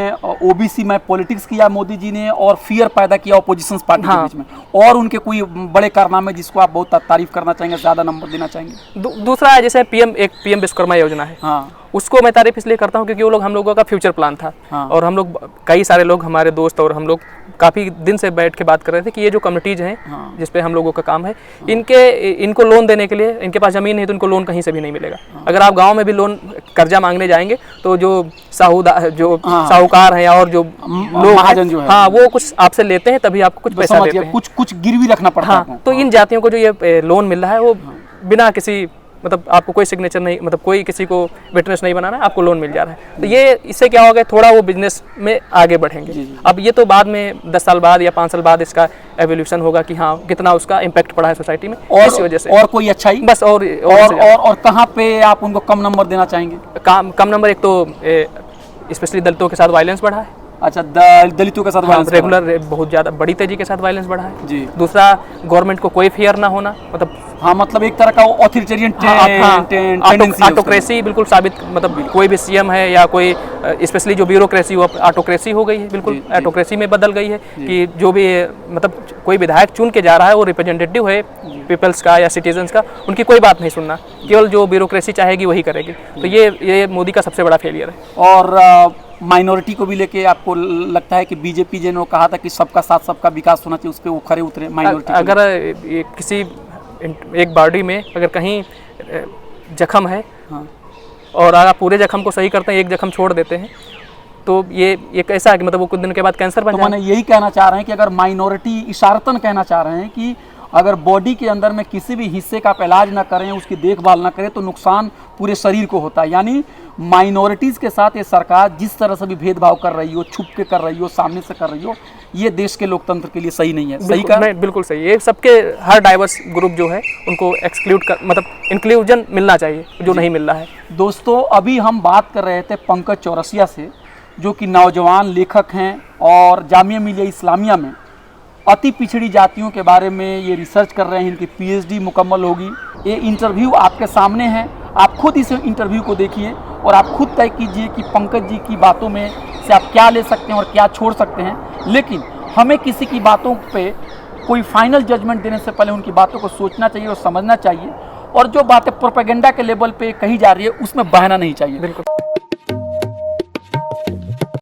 ओबीसी में पॉलिटिक्स किया मोदी जी ने और फियर पैदा किया ऑपोजिशन पार्टी के बीच में, और उनके कोई बड़े कारनामे जिसको आप बहुत तारीफ करना चाहेंगे, ज्यादा नंबर देना चाहेंगे? दूसरा है जैसे पीएम विश्वकर्मा योजना है, हाँ, उसको मैं तारीफ इसलिए करता हूँ क्योंकि वो लोग हम लोगों का फ्यूचर प्लान था, हाँ, और हम लोग कई सारे लोग हमारे दोस्त और हम लोग काफ़ी दिन से बैठ के बात कर रहे थे कि ये जो कमिटीज़ हैं, हाँ, जिस पे हम लोगों का काम है, हाँ, इनको लोन देने के लिए, इनके पास ज़मीन नहीं तो इनको लोन कहीं से भी नहीं मिलेगा, हाँ, अगर आप गांव में भी लोन कर्जा मांगने जाएंगे तो जो साहूकार हैं और जो लोग महाजन जो है, हाँ, वो कुछ आपसे लेते हैं तभी आपको कुछ पैसा देते हैं, कुछ गिरवी रखना पड़ता है। तो इन जातियों को जो ये लोन मिल रहा है वो बिना किसी मतलब आपको कोई सिग्नेचर नहीं, मतलब कोई किसी को विटनेस नहीं बनाना है, आपको लोन मिल जा रहा है। तो ये इससे क्या होगा, थोड़ा वो बिजनेस में आगे बढ़ेंगे। अब ये तो बाद में 10 साल बाद या 5 साल बाद इसका एवोल्यूशन होगा कि हाँ कितना उसका इम्पैक्ट पड़ा है सोसाइटी में, और इस वजह से। और कोई अच्छाई बस और कहाँ पे आप उनको कम नंबर देना चाहेंगे? कम नंबर, एक तो स्पेशली दलितों के साथ वायलेंस बढ़ा है। अच्छा, दलितों के साथ वायलेंस रेगुलर बहुत ज़्यादा बड़ी तेजी के साथ वायलेंस बढ़ा है जी। दूसरा, गवर्नमेंट को कोई फेयर ना होना, मतलब हाँ, मतलब एक तरह का ऑथोरिटेरियन ऑटोक्रेसी बिल्कुल साबित, मतलब कोई भी सीएम है या कोई स्पेशली जो ब्यूरोक्रेसी वो ऑटोक्रेसी हो गई है, बिल्कुल ऑटोक्रेसी में बदल गई है कि जो भी मतलब कोई विधायक चुन के जा रहा है वो रिप्रेजेंटेटिव है पीपल्स का या सिटीजन्स का, उनकी कोई बात नहीं सुनना, केवल जो ब्यूरोक्रेसी चाहेगी वही करेगी। तो ये मोदी का सबसे बड़ा फेलियर है। और माइनॉरिटी को भी लेके आपको लगता है कि बीजेपी जिन्होंने कहा था कि सबका साथ सबका विकास होना चाहिए, उस पर वो खरे उतरे? माइनॉरिटी अगर किसी एक बॉडी में अगर कहीं जख्म है, हाँ, और आप पूरे जख्म को सही करते हैं, एक जख्म छोड़ देते हैं, तो ये कैसा है कि मतलब वो कुछ दिन के बाद कैंसर बन जाए। तो मैंने यही कहना चाह रहे हैं कि अगर माइनॉरिटी इशारतन कहना चाह रहे हैं कि अगर बॉडी के अंदर में किसी भी हिस्से का इलाज ना करें, उसकी देखभाल ना करें, तो नुकसान पूरे शरीर को होता है। यानी माइनॉरिटीज़ के साथ ये सरकार जिस तरह से भी भेदभाव कर रही हो, छुप के कर रही हो, सामने से कर रही हो, ये देश के लोकतंत्र के लिए सही नहीं है। सही कहा? नहीं, बिल्कुल सही। ये सबके हर डाइवर्स ग्रुप जो है उनको एक्सक्लूड कर, मतलब इंक्लूजन मिलना चाहिए, जो नहीं मिल रहा है। दोस्तों, अभी हम बात कर रहे थे पंकज चौरसिया से, जो कि नौजवान लेखक हैं और जामिया मिलिया इस्लामिया में अति पिछड़ी जातियों के बारे में ये रिसर्च कर रहे हैं। इनकी पीएचडी मुकम्मल होगी। ये इंटरव्यू आपके सामने है, आप खुद इस इंटरव्यू को देखिए और आप खुद तय कीजिए कि पंकज जी की बातों में से आप क्या ले सकते हैं और क्या छोड़ सकते हैं। लेकिन हमें किसी की बातों पे कोई फाइनल जजमेंट देने से पहले उनकी बातों को सोचना चाहिए और समझना चाहिए, और जो बातें प्रोपेगेंडा के लेवल पे कही जा रही है उसमें बहना नहीं चाहिए। बिल्कुल।